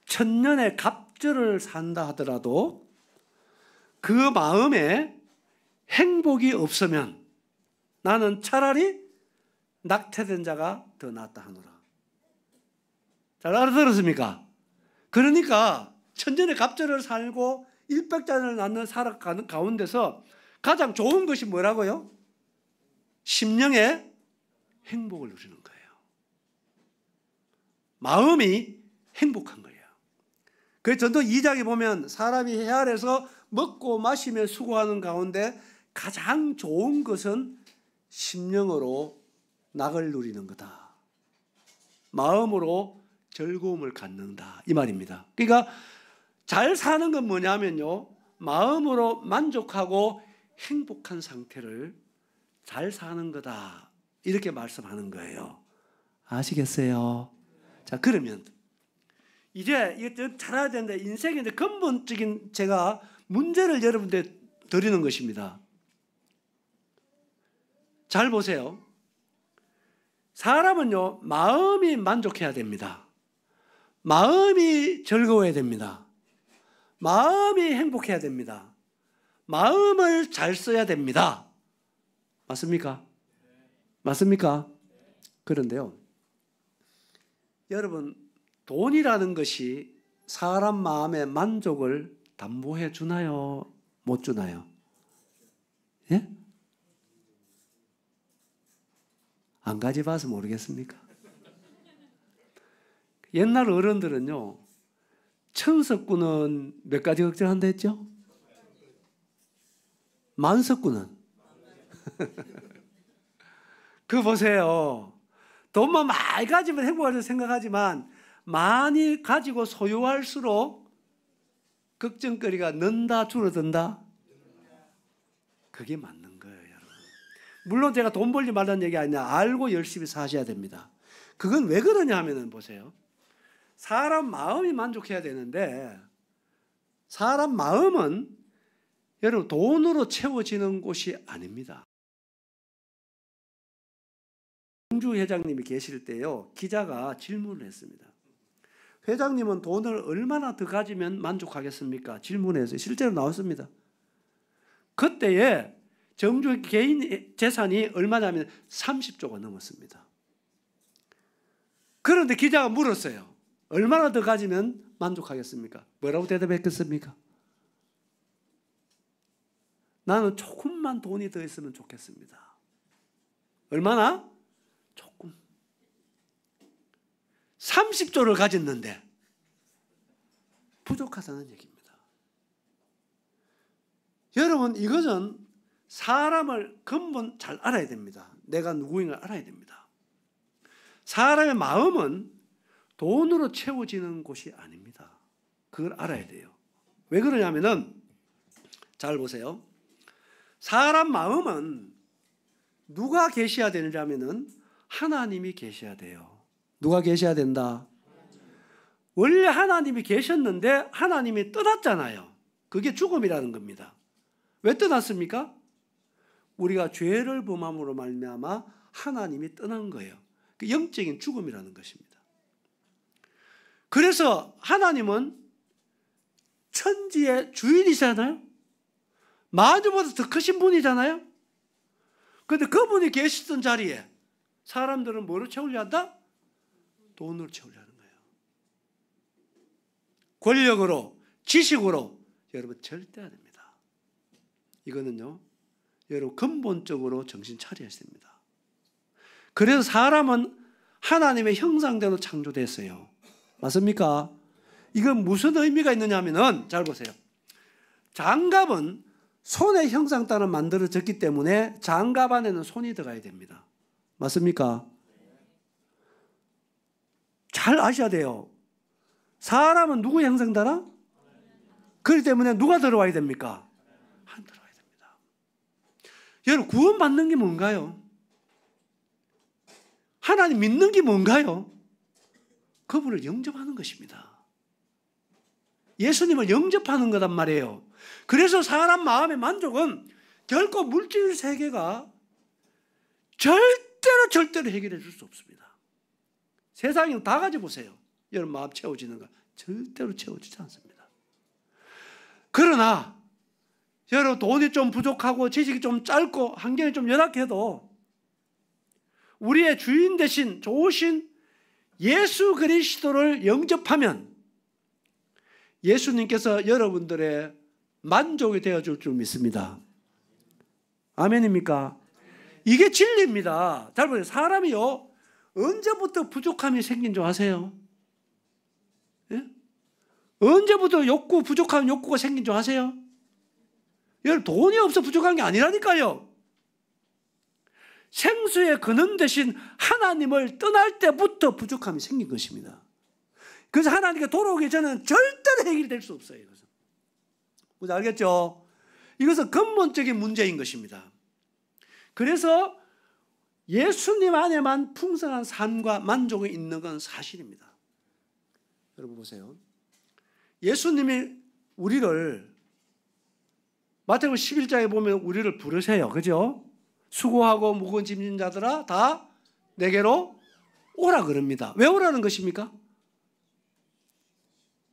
Speaker 1: 천년의 갑절을 산다 하더라도 그 마음에 행복이 없으면 나는 차라리 낙태된 자가 더 낫다 하노라. 잘 알아들었습니까? 그러니까 천년의 갑절을 살고 일백자녀를 낳는 살아가는 가운데서 가장 좋은 것이 뭐라고요? 심령의 행복을 누리는 거예요. 마음이 행복한 거예요. 그래서 전도 2장에 보면 사람이 해 아래서 먹고 마시며 수고하는 가운데 가장 좋은 것은 심령으로 낙을 누리는 거다. 마음으로 즐거움을 갖는다. 이 말입니다. 그러니까 잘 사는 건 뭐냐면요. 마음으로 만족하고 행복한 상태를 잘 사는 거다. 이렇게 말씀하는 거예요. 아시겠어요? 자, 그러면 이제 이거 잘 알아야 되는데 인생의 근본적인 제가 문제를 여러분들 드리는 것입니다. 잘 보세요. 사람은요, 마음이 만족해야 됩니다. 마음이 즐거워야 됩니다. 마음이 행복해야 됩니다. 마음을 잘 써야 됩니다. 맞습니까? 맞습니까? 그런데요, 여러분, 돈이라는 것이 사람 마음의 만족을 담보해 주나요? 못 주나요? 예? 안 가져봐서 모르겠습니까? 옛날 어른들은요, 천석구는 몇 가지 걱정한다 했죠? 만석구는. 그 보세요. 돈만 많이 가지면 행복하다고 생각하지만 많이 가지고 소유할수록 걱정거리가 는다 줄어든다? 그게 맞는 거예요, 여러분. 물론 제가 돈 벌지 말라는 얘기 아니냐. 알고 열심히 사셔야 됩니다. 그건 왜 그러냐 하면은 보세요. 사람 마음이 만족해야 되는데 사람 마음은 여러분 돈으로 채워지는 곳이 아닙니다. 정주 회장님이 계실 때요, 기자가 질문을 했습니다. 회장님은 돈을 얼마나 더 가지면 만족하겠습니까? 질문해서 실제로 나왔습니다. 그때에 정주 개인 재산이 얼마냐면 30조가 넘었습니다. 그런데 기자가 물었어요. 얼마나 더 가지면 만족하겠습니까? 뭐라고 대답했겠습니까? 나는 조금만 돈이 더 있으면 좋겠습니다. 얼마나? 조금. 30조를 가졌는데 부족하다는 얘기입니다. 여러분, 이것은 사람을 근본 잘 알아야 됩니다. 내가 누구인가 알아야 됩니다. 사람의 마음은 돈으로 채워지는 곳이 아닙니다. 그걸 알아야 돼요. 왜 그러냐면은, 잘 보세요. 사람 마음은 누가 계셔야 되느냐면은 하나님이 계셔야 돼요. 누가 계셔야 된다? 원래 하나님이 계셨는데 하나님이 떠났잖아요. 그게 죽음이라는 겁니다. 왜 떠났습니까? 우리가 죄를 범함으로 말미암아 하나님이 떠난 거예요. 그 영적인 죽음이라는 것입니다. 그래서 하나님은 천지의 주인이잖아요. 만주보다 더 크신 분이잖아요. 그런데 그분이 계시던 자리에 사람들은 뭐로 채우려 한다? 돈으로 채우려는 거예요. 권력으로, 지식으로. 여러분 절대 안 됩니다. 이거는요, 여러분 근본적으로 정신 차려야 됩니다. 그래서 사람은 하나님의 형상대로 창조됐어요. 맞습니까? 이건 무슨 의미가 있느냐면은, 잘 보세요. 장갑은 손의 형상 따라 만들어졌기 때문에 장갑 안에는 손이 들어가야 됩니다. 맞습니까? 잘 아셔야 돼요. 사람은 누구 형상 따라? 그렇기 때문에 누가 들어와야 됩니까? 안 들어와야 됩니다. 여러분, 구원받는 게 뭔가요? 하나님 믿는 게 뭔가요? 그분을 영접하는 것입니다. 예수님을 영접하는 거란 말이에요. 그래서 사람 마음의 만족은 결코 물질 세계가 절대로 해결해 줄 수 없습니다. 세상에 다 가져보세요. 여러분 마음 채워지는 거 절대로 채워지지 않습니다. 그러나 여러분 돈이 좀 부족하고 지식이 좀 짧고 환경이 좀 열악해도 우리의 주인 되신 좋으신 예수 그리스도를 영접하면 예수님께서 여러분들의 만족이 되어줄 줄 믿습니다. 아멘입니까? 이게 진리입니다. 잘 보세요. 사람이요, 언제부터 부족함이 생긴 줄 아세요? 예? 언제부터 부족한 욕구가 생긴 줄 아세요? 여러분, 돈이 없어 부족한 게 아니라니까요. 생수의 근원 대신 하나님을 떠날 때부터 부족함이 생긴 것입니다. 그래서 하나님께 돌아오기 전에는 절대로 해결될 수 없어요. 이것은. 무슨 알겠죠? 이것은 근본적인 문제인 것입니다. 그래서 예수님 안에만 풍성한 삶과 만족이 있는 건 사실입니다. 여러분 보세요. 예수님이 우리를 마태복음 11장에 보면 우리를 부르세요. 그죠? 수고하고 무거운 짐진 자들아 다 내게로 오라 그럽니다. 왜 오라는 것입니까?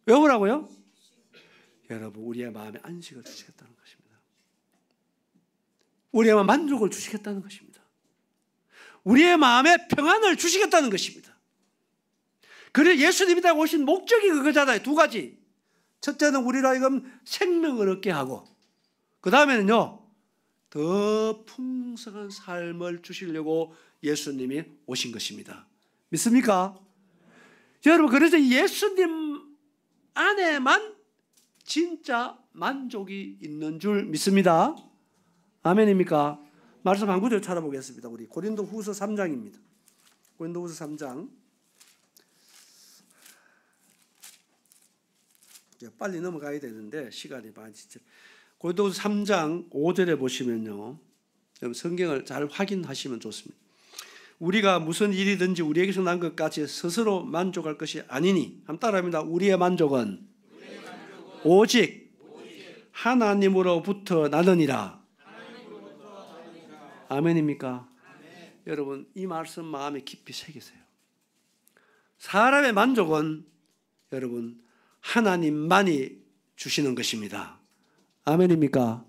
Speaker 1: 왜 오라고요? 여러분, 우리의 마음에 안식을 주시겠다는 것입니다. 우리의 마음에 만족을 주시겠다는 것입니다. 우리의 마음에 평안을 주시겠다는 것입니다. 그래서 예수님이 다 오신 목적이 그거잖아요. 두 가지. 첫째는 우리로 하여금 생명을 얻게 하고, 그 다음에는요, 더 풍성한 삶을 주시려고 예수님이 오신 것입니다. 믿습니까? 여러분, 그래서 예수님 안에만 진짜 만족이 있는 줄 믿습니다. 아멘입니까? 말씀 한 구절 찾아보겠습니다. 우리 고린도후서 3장입니다. 고린도후서 3장. 빨리 넘어가야 되는데 시간이 많이 지쳐. 고린도후서 3장 5절에 보시면요, 성경을 잘 확인하시면 좋습니다. 우리가 무슨 일이든지 우리에게서 난 것까지 스스로 만족할 것이 아니니, 한번 따라합니다. 우리의 만족은 오직 하나님으로부터 나느니라. 아멘입니까? 아멘. 여러분, 이 말씀 마음에 깊이 새기세요. 사람의 만족은 여러분 하나님만이 주시는 것입니다. 아멘입니까?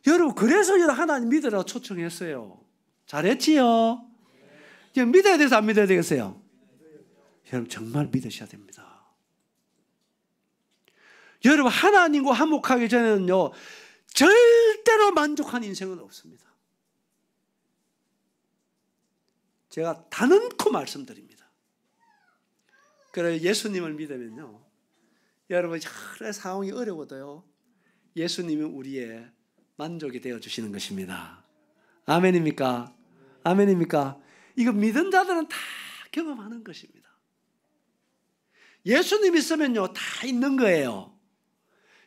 Speaker 1: 여러분, 그래서 하나님 믿으라고 초청했어요. 잘했지요? 이제 믿어야 돼서 안 믿어야 되겠어요? 여러분, 정말 믿으셔야 됩니다. 여러분, 하나님과 화목하기 전에는요, 절대로 만족한 인생은 없습니다. 제가 단언코 말씀드립니다. 그래, 예수님을 믿으면요, 여러분, 상황이 어려워도요, 예수님이 우리의 만족이 되어주시는 것입니다. 아멘입니까? 아멘입니까? 이거 믿은 자들은 다 경험하는 것입니다. 예수님 있으면요, 다 있는 거예요.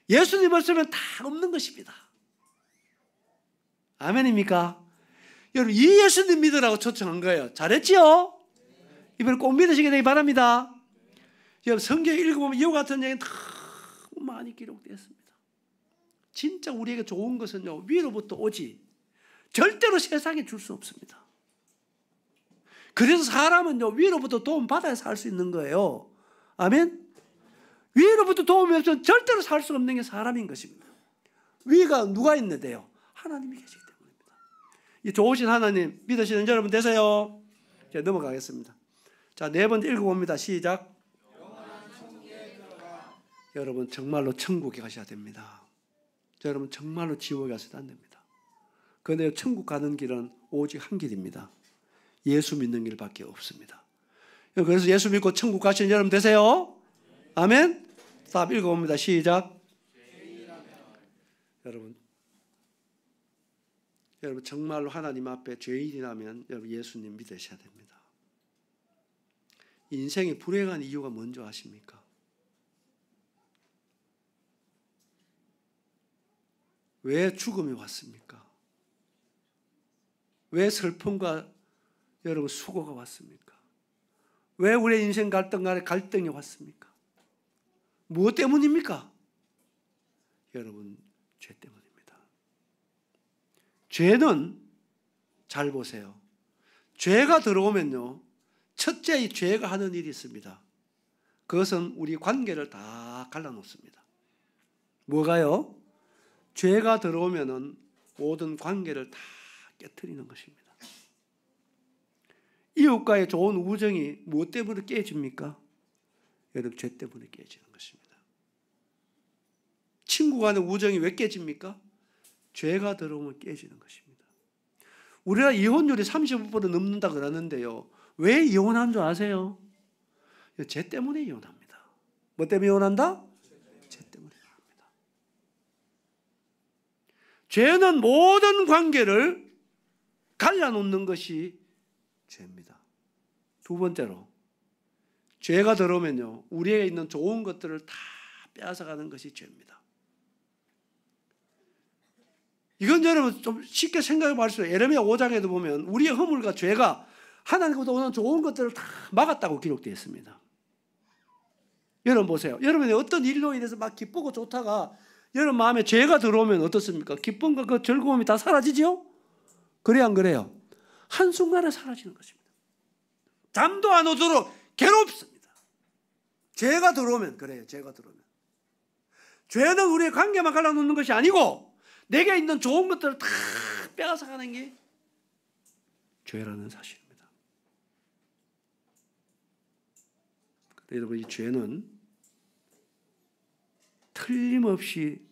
Speaker 1: 예수님 없으면 다 없는 것입니다. 아멘입니까? 여러분, 이 예수님 믿으라고 초청한 거예요. 잘했지요? 이번에 꼭 믿으시게 되기 바랍니다. 여러분, 성경 읽어보면 이와 같은 얘기는 너무 많이 기록되어 있습니다. 진짜 우리에게 좋은 것은요, 위로부터 오지 절대로 세상에 줄 수 없습니다. 그래서 사람은요, 위로부터 도움 받아야 살 수 있는 거예요. 아멘? 위로부터 도움이 없으면 절대로 살 수 없는 게 사람인 것입니다. 위가 누가 있는데요? 하나님이 계시기 때문입니다. 이 좋으신 하나님 믿으시는 여러분 되세요. 자, 넘어가겠습니다. 자, 네 번 읽어봅니다. 시작. 여러분, 정말로 천국에 가셔야 됩니다. 여러분, 정말로 지옥에 가서도 안 됩니다. 그런데 천국 가는 길은 오직 한 길입니다. 예수 믿는 길밖에 없습니다. 그래서 예수 믿고 천국 가시는 여러분 되세요. 아멘. 답 읽어봅니다. 시작. 여러분 정말로 하나님 앞에 죄인이라면 여러분 예수님 믿으셔야 됩니다. 인생이 불행한 이유가 뭔지 아십니까? 왜 죽음이 왔습니까? 왜 슬픔과 여러분 수고가 왔습니까? 왜 우리의 인생 갈등 간에 갈등이 왔습니까? 무엇 때문입니까? 여러분, 죄 때문입니다. 죄는 잘 보세요. 죄가 들어오면요, 첫째 이 죄가 하는 일이 있습니다. 그것은 우리 관계를 다 갈라놓습니다. 뭐가요? 죄가 들어오면은 모든 관계를 다 깨트리는 것입니다. 이웃과의 좋은 우정이 무엇 때문에 깨집니까? 여러분, 죄 때문에 깨지는 것입니다. 친구 간의 우정이 왜 깨집니까? 죄가 들어오면 깨지는 것입니다. 우리가 이혼율이 35% 넘는다 그러는데요, 왜 이혼한 줄 아세요? 죄 때문에 이혼합니다. 뭐 때문에 이혼한다? 죄 때문에 이혼합니다. 죄는 모든 관계를 갈라놓는 것이 죄입니다. 두 번째로, 죄가 들어오면요, 우리에게 있는 좋은 것들을 다 빼앗아가는 것이 죄입니다. 이건 여러분 좀 쉽게 생각해 보십시오. 예레미야 5장에도 보면 우리의 허물과 죄가 하나님께로부터 오는 좋은 것들을 다 막았다고 기록되어 있습니다. 여러분 보세요. 여러분이 어떤 일로 인해서 막 기쁘고 좋다가 여러분 마음에 죄가 들어오면 어떻습니까? 기쁨과 그 즐거움이 다 사라지죠? 그래요, 안 그래요? 한순간에 사라지는 것입니다. 잠도 안 오도록 괴롭습니다. 죄가 들어오면 그래요. 죄가 들어오면. 죄는 우리의 관계만 갈라놓는 것이 아니고 내게 있는 좋은 것들을 다 빼앗아가는 게 죄라는 사실입니다. 여러분, 이 죄는 틀림없이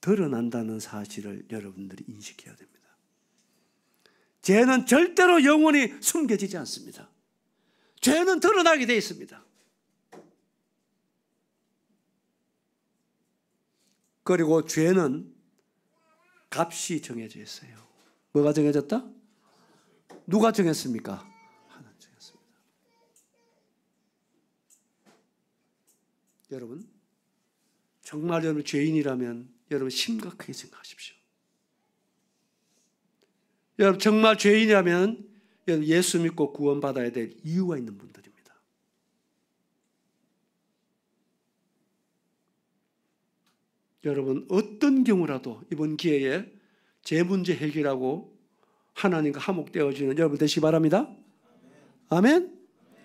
Speaker 1: 드러난다는 사실을 여러분들이 인식해야 됩니다. 죄는 절대로 영원히 숨겨지지 않습니다. 죄는 드러나게 되어 있습니다. 그리고 죄는 값이 정해져 있어요. 뭐가 정해졌다? 누가 정했습니까? 하나님 정했습니다. 여러분, 정말 여러분 죄인이라면 여러분 심각하게 생각하십시오. 여러분 정말 죄인이라면 여러분 예수 믿고 구원받아야 될 이유가 있는 분들입니다. 여러분 어떤 경우라도 이번 기회에 제 문제 해결하고 하나님과 화목되어지는 여러분 되시기 바랍니다. 아멘.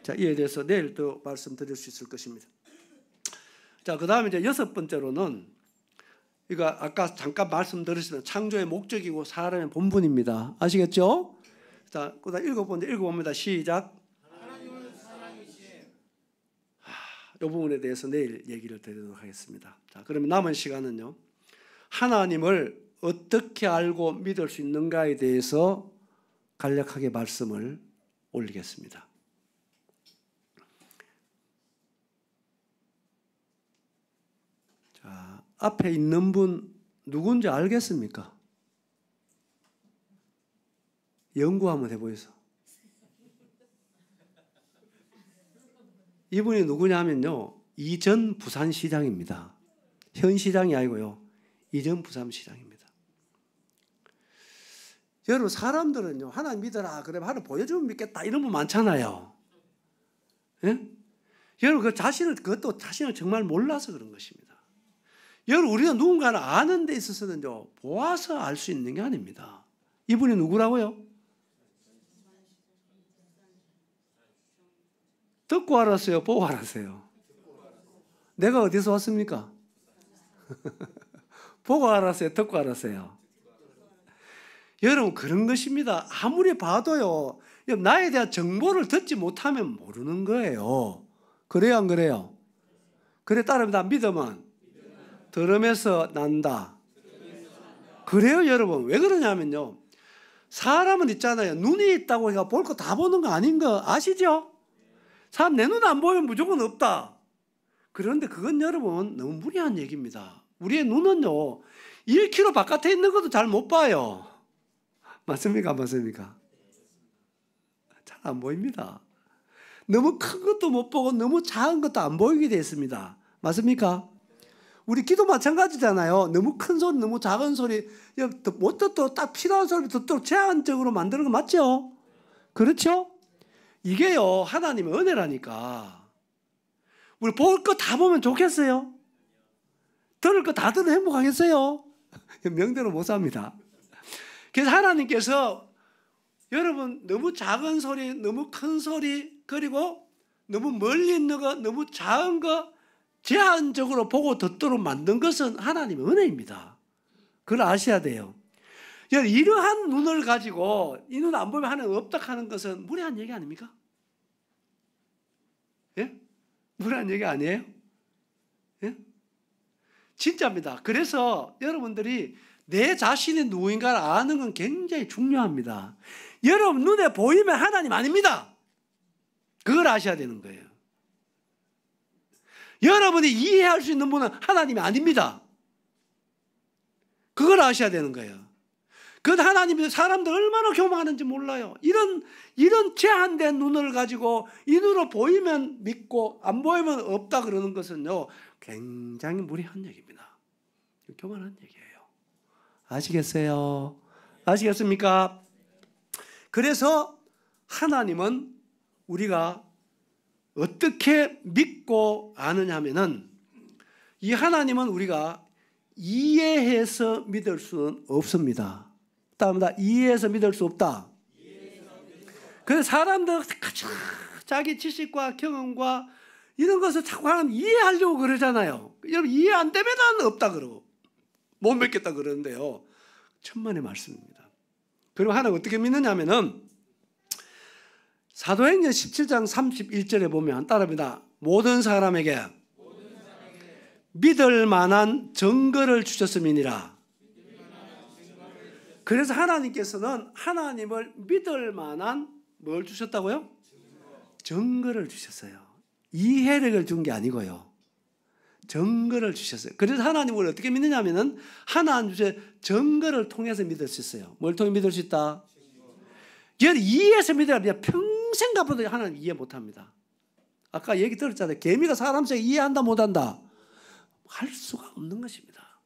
Speaker 1: 자, 이에 대해서 내일 또 말씀드릴 수 있을 것입니다. 자, 그 다음에 이제 6번째로는 이거 아까 잠깐 말씀드렸지만 창조의 목적이고 사람의 본분입니다. 아시겠죠? 자, 그 다음 7번째 읽어봅니다. 시작.
Speaker 2: 하나님은 사랑이신.
Speaker 1: 이 부분에 대해서 내일 얘기를 드리도록 하겠습니다. 자, 그러면 남은 시간은요, 하나님을 어떻게 알고 믿을 수 있는가에 대해서 간략하게 말씀을 올리겠습니다. 자, 앞에 있는 분 누군지 알겠습니까? 연구 한번 해보세요. 이분이 누구냐면요, 이전 부산시장입니다. 현 시장이 아니고요, 이전 부산시장입니다. 여러분 사람들은요, 하나님 믿어라 그러면 하나님 보여주면 믿겠다 이런 분 많잖아요. 예? 여러분 그것도 자신을 정말 몰라서 그런 것입니다. 여러분 우리가 누군가를 아는 데 있어서는요, 보아서 알 수 있는 게 아닙니다. 이분이 누구라고요? 듣고 알았어요? 보고 알았어요? 내가 어디서 왔습니까? 보고 알았어요? 듣고 알았어요? 여러분 그런 것입니다. 아무리 봐도요, 나에 대한 정보를 듣지 못하면 모르는 거예요. 그래요 안 그래요? 그래 따릅니다. 믿음은 들음에서 난다. 그래요 여러분. 왜 그러냐면요, 사람은 있잖아요, 눈이 있다고 해서 볼 거 다 보는 거 아닌 거 아시죠? 사람 내 눈 안 보이면 무조건 없다. 그런데 그건 여러분 너무 무리한 얘기입니다. 우리의 눈은요 1km 바깥에 있는 것도 잘 못 봐요. 맞습니까? 안 맞습니까? 잘 안 보입니다. 너무 큰 것도 못 보고 너무 작은 것도 안 보이게 되어 있습니다. 맞습니까? 우리 기도 마찬가지잖아요. 너무 큰 소리, 너무 작은 소리, 못 듣도록 딱 필요한 소리 듣도록 제한적으로 만드는 거 맞죠? 그렇죠? 이게요 하나님의 은혜라니까. 우리 볼 거 다 보면 좋겠어요? 들을 거 다 들으면 행복하겠어요? 명대로 못 삽니다. 그래서 하나님께서 여러분 너무 작은 소리, 너무 큰 소리, 그리고 너무 멀리 있는 거, 너무 작은 거 제한적으로 보고 듣도록 만든 것은 하나님의 은혜입니다. 그걸 아셔야 돼요. 이러한 눈을 가지고 이 눈 안 보면 하나님 없다 하는 것은 무례한 얘기 아닙니까? 예? 무례한 얘기 아니에요? 예? 진짜입니다. 그래서 여러분들이 내 자신이 누구인가를 아는 건 굉장히 중요합니다. 여러분 눈에 보이면 하나님 아닙니다. 그걸 아셔야 되는 거예요. 여러분이 이해할 수 있는 분은 하나님이 아닙니다. 그걸 아셔야 되는 거예요. 그 하나님이 사람들 얼마나 교만한지 몰라요. 이런 제한된 눈을 가지고 이 눈으로 보이면 믿고 안 보이면 없다 그러는 것은요 굉장히 무리한 얘기입니다. 교만한 얘기예요. 아시겠어요? 아시겠습니까? 그래서 하나님은 우리가 어떻게 믿고 아느냐 하면은, 이 하나님은 우리가 이해해서 믿을 수는 없습니다. 따릅니다. 이해해서 믿을 수 없다. 그래서 사람들 자기 지식과 경험과 이런 것을 자꾸 하나님 이해하려고 그러잖아요. 여러분 이해 안 되면 없다 그러고 못 믿겠다 그러는데요, 천만의 말씀입니다. 그리고 하나님 어떻게 믿느냐 하면은 사도행전 17장 31절에 보면 따라합니다. 모든 사람에게 믿을 만한 증거를 주셨음이니라. 그래서 하나님께서는 하나님을 믿을 만한 뭘 주셨다고요? 증거를 주셨어요. 이해력을 준 게 아니고요. 증거를 주셨어요. 그래서 하나님을 어떻게 믿느냐 하면은 하나님 주신 증거를 통해서 믿을 수 있어요. 뭘 통해 믿을 수 있다? 이해해서 믿어야 합니다. 평생 가봐도 하나님 이해 못합니다. 아까 얘기 들었잖아요. 개미가 사람 생 이해한다 못한다? 할 수가 없는 것입니다.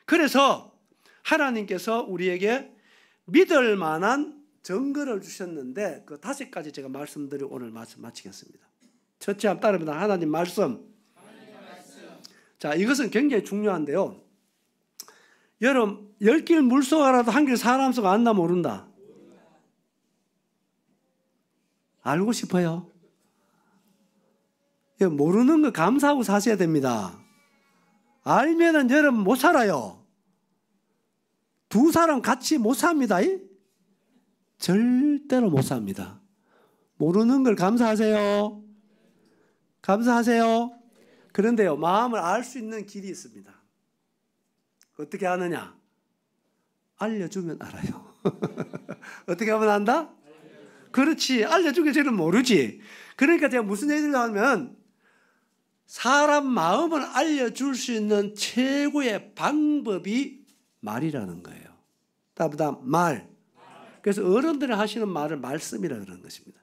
Speaker 1: 그래서 하나님께서 우리에게 믿을 만한 증거를 주셨는데 그 5가지 제가 말씀드리고 오늘 말씀 마치겠습니다. 첫째 한번 따라합니다. 하나님 말씀. 자, 이것은 굉장히 중요한데요. 여러분, 10길 물속 알아도 한 길 사람 속 안다 모른다? 알고 싶어요? 모르는 거 감사하고 사셔야 됩니다. 알면은 여러분 못 살아요. 두 사람 같이 못 삽니다. 절대로 못 삽니다. 모르는 걸 감사하세요. 감사하세요. 그런데요, 마음을 알 수 있는 길이 있습니다. 어떻게 아느냐? 알려주면 알아요. 어떻게 하면 안다? 그렇지. 알려주기 전에는 모르지. 그러니까 제가 무슨 얘기를 하면 사람 마음을 알려줄 수 있는 최고의 방법이 말이라는 거예요. 다보다 말. 그래서 어른들이 하시는 말을 말씀이라 그러는 것입니다.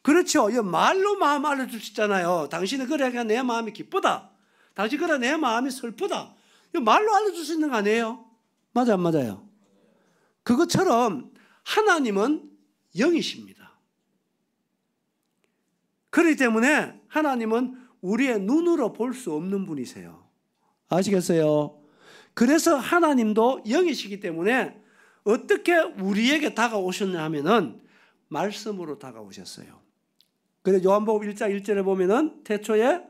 Speaker 1: 그렇죠. 말로 마음 알려줄 수 있잖아요. 당신은 그래야 내 마음이 기쁘다. 당신 그래 내 마음이 슬프다. 말로 알려줄 수 있는 거 아니에요? 맞아요, 안 맞아요? 그것처럼 하나님은 영이십니다. 그렇기 때문에 하나님은 우리의 눈으로 볼 수 없는 분이세요. 아시겠어요? 그래서 하나님도 영이시기 때문에 어떻게 우리에게 다가오셨냐 하면은 말씀으로 다가오셨어요. 그래서 요한복음 1장 1절에 보면은 태초에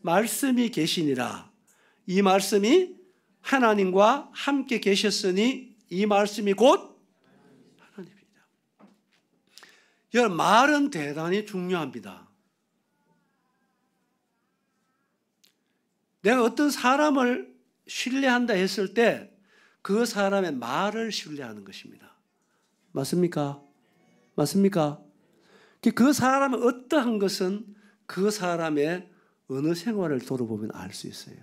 Speaker 1: 말씀이 계시니라. 이 말씀이 하나님과 함께 계셨으니 이 말씀이 곧 하나님입니다. 여러분, 말은 대단히 중요합니다. 내가 어떤 사람을 신뢰한다 했을 때 그 사람의 말을 신뢰하는 것입니다. 맞습니까? 맞습니까? 그 사람의 어떠한 것은 그 사람의 어느 생활을 돌아보면 알 수 있어요.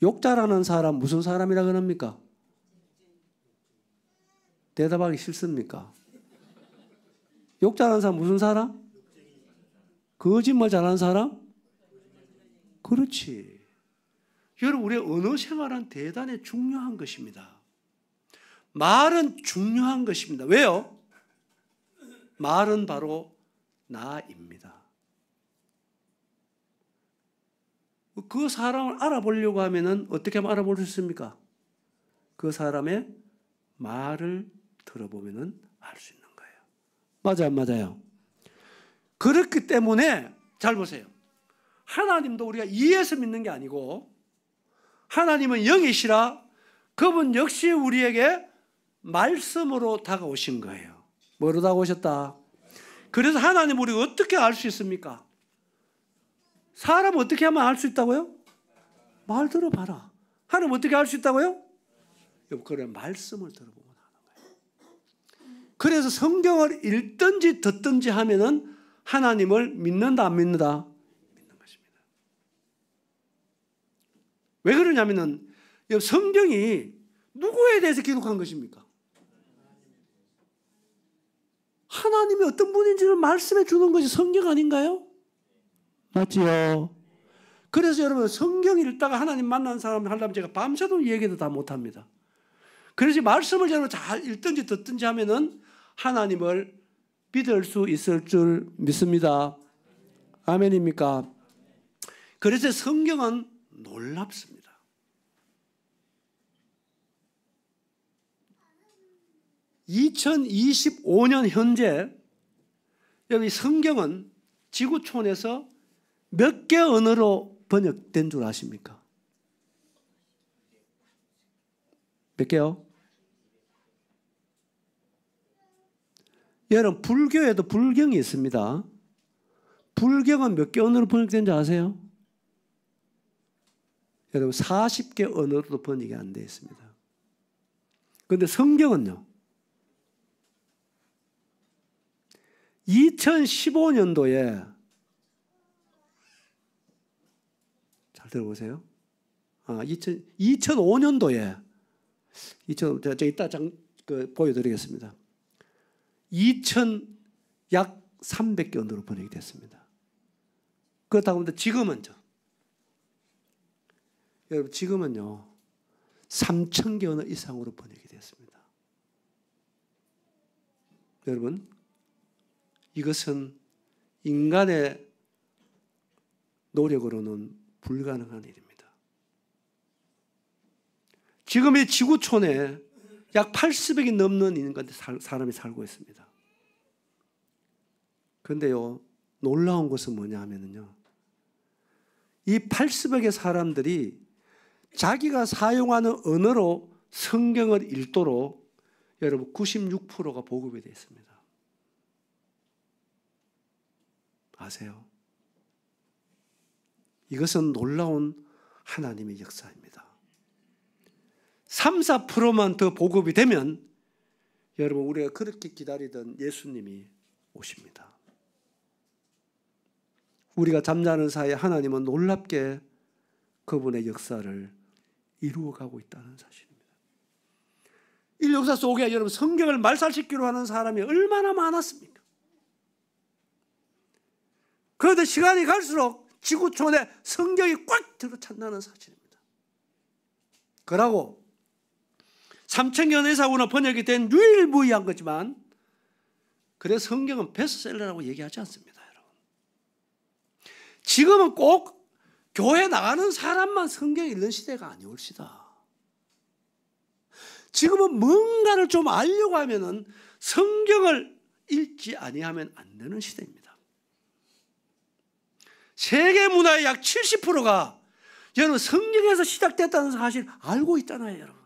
Speaker 1: 욕 잘하는 사람 무슨 사람이라 그럽니까? 대답하기 싫습니까? 욕 잘하는 사람 무슨 사람? 거짓말 잘하는 사람? 그렇지. 여러분, 우리의 언어 생활은 대단히 중요한 것입니다. 말은 중요한 것입니다. 왜요? 말은 바로 나입니다. 그 사람을 알아보려고 하면은 어떻게 하면 알아볼 수 있습니까? 그 사람의 말을 들어보면은 알 수 있는 거예요. 맞아요, 안 맞아요? 그렇기 때문에 잘 보세요. 하나님도 우리가 이해해서 믿는 게 아니고 하나님은 영이시라 그분 역시 우리에게 말씀으로 다가오신 거예요. 뭐로 다가오셨다? 그래서 하나님 우리가 어떻게 알 수 있습니까? 사람 어떻게 하면 알 수 있다고요? 말 들어봐라. 하나님 어떻게 알 수 있다고요? 그래, 말씀을 들어보면 하는 거예요. 그래서 성경을 읽든지 듣든지 하면은 하나님을 믿는다 안 믿는다? 믿는 것입니다. 왜 그러냐면은 성경이 누구에 대해서 기록한 것입니까? 하나님이 어떤 분인지를 말씀해 주는 것이 성경 아닌가요? 맞지요? 그래서 여러분 성경 읽다가 하나님 만난 사람 하려면 제가 밤새도록 얘기도 다 못합니다. 그래서 말씀을 여러분 잘 읽든지 듣든지 하면은 하나님을 믿을 수 있을 줄 믿습니다. 아멘입니까? 그래서 성경은 놀랍습니다. 2025년 현재 여기 성경은 지구촌에서 몇 개 언어로 번역된 줄 아십니까? 몇 개요? 여러분 불교에도 불경이 있습니다. 불경은 몇 개 언어로 번역된지 아세요? 여러분 40개 언어로도 번역이 안 되어 있습니다. 그런데 성경은요 2015년도에 잘 들어보세요. 2005년도에 제가 이따 보여드리겠습니다. 약 300개 언어로 번역이 됐습니다. 그렇다고 하면 지금은요. 여러분 지금은요 3,000개 언어 이상으로 번역이 됐습니다. 여러분 이것은 인간의 노력으로는 불가능한 일입니다. 지금 이 지구촌에 약 80억이 넘는 인간 사람이 살고 있습니다. 그런데요 놀라운 것은 뭐냐 하면요 이 80억의 사람들이 자기가 사용하는 언어로 성경을 읽도록 여러분 96%가 보급이 되어 있습니다. 아세요? 이것은 놀라운 하나님의 역사입니다. 3, 4%만 더 보급이 되면 여러분 우리가 그렇게 기다리던 예수님이 오십니다. 우리가 잠자는 사이에 하나님은 놀랍게 그분의 역사를 이루어가고 있다는 사실입니다. 이 역사 속에 여러분 성경을 말살시키려 하는 사람이 얼마나 많았습니까? 그런데 시간이 갈수록 지구촌에 성경이 꽉 들어찬다는 사실입니다. 그러고 3,000년 이상으로 번역이 된 유일무이한 거지만 그래서 성경은 베스트셀러라고 얘기하지 않습니다. 여러분. 지금은 꼭 교회 나가는 사람만 성경 읽는 시대가 아니올시다. 지금은 뭔가를 좀 알려고 하면은 성경을 읽지 아니하면 안 되는 시대입니다. 세계 문화의 약 70%가 여러분 성경에서 시작됐다는 사실 알고 있잖아요, 여러분.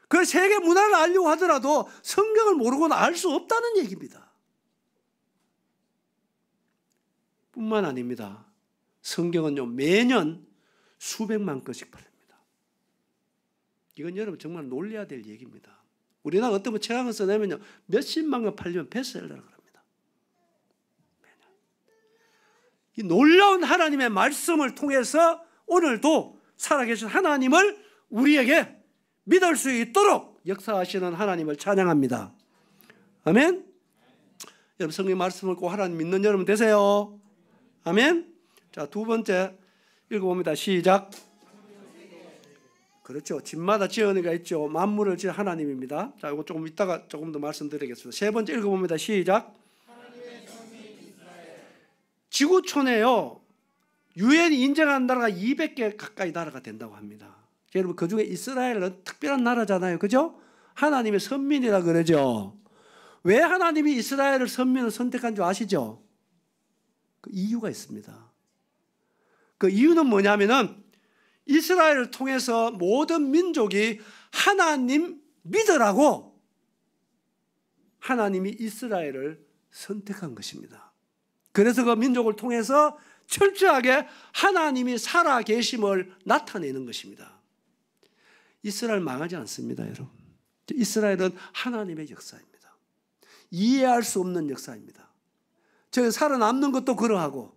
Speaker 1: 그 세계 문화를 알려고 하더라도 성경을 모르고는 알 수 없다는 얘기입니다. 뿐만 아닙니다. 성경은요 매년 수백만 건씩 팔립니다. 이건 여러분 정말 놀라야 될 얘기입니다. 우리나라 어떤 책을 써내면요 몇십만 건 팔리면 베스트셀러라고 합니다. 매년. 이 놀라운 하나님의 말씀을 통해서 오늘도 살아계신 하나님을 우리에게 믿을 수 있도록 역사하시는 하나님을 찬양합니다. 아멘. 여러분 성경 말씀을 꼭 하나님 믿는 여러분 되세요. 아멘. 자, 두 번째 읽어봅니다. 시작. 그렇죠. 집마다 지은 이가 있죠. 만물을 지은 하나님입니다. 자, 이거 조금 이따가 조금 더 말씀드리겠습니다. 세 번째 읽어봅니다. 시작. 지구촌에요 유엔이 인정한 나라가 200개 가까이 나라가 된다고 합니다. 여러분 그중에 이스라엘은 특별한 나라잖아요. 그죠? 하나님의 선민이라 그러죠. 왜 하나님이 이스라엘을 선민을 선택한 줄 아시죠? 그 이유가 있습니다. 그 이유는 뭐냐면은 이스라엘을 통해서 모든 민족이 하나님 믿으라고 하나님이 이스라엘을 선택한 것입니다. 그래서 그 민족을 통해서 철저하게 하나님이 살아계심을 나타내는 것입니다. 이스라엘 망하지 않습니다, 여러분. 이스라엘은 하나님의 역사입니다. 이해할 수 없는 역사입니다. 저 살아남는 것도 그러하고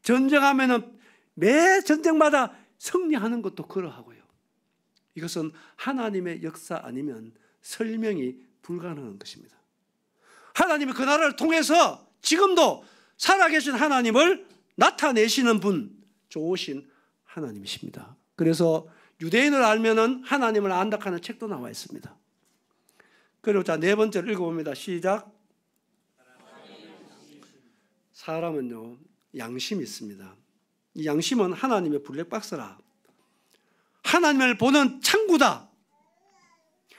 Speaker 1: 전쟁하면은 매 전쟁마다 승리하는 것도 그러하고요. 이것은 하나님의 역사 아니면 설명이 불가능한 것입니다. 하나님이 그 나라를 통해서 지금도 살아계신 하나님을 나타내시는 분, 좋으신 하나님이십니다. 그래서 유대인을 알면은 하나님을 안다 하는 책도 나와 있습니다. 그리고 자, 네 번째로 읽어봅니다. 시작. 사람은요 양심이 있습니다. 이 양심은 하나님의 블랙박스라. 하나님을 보는 창구다.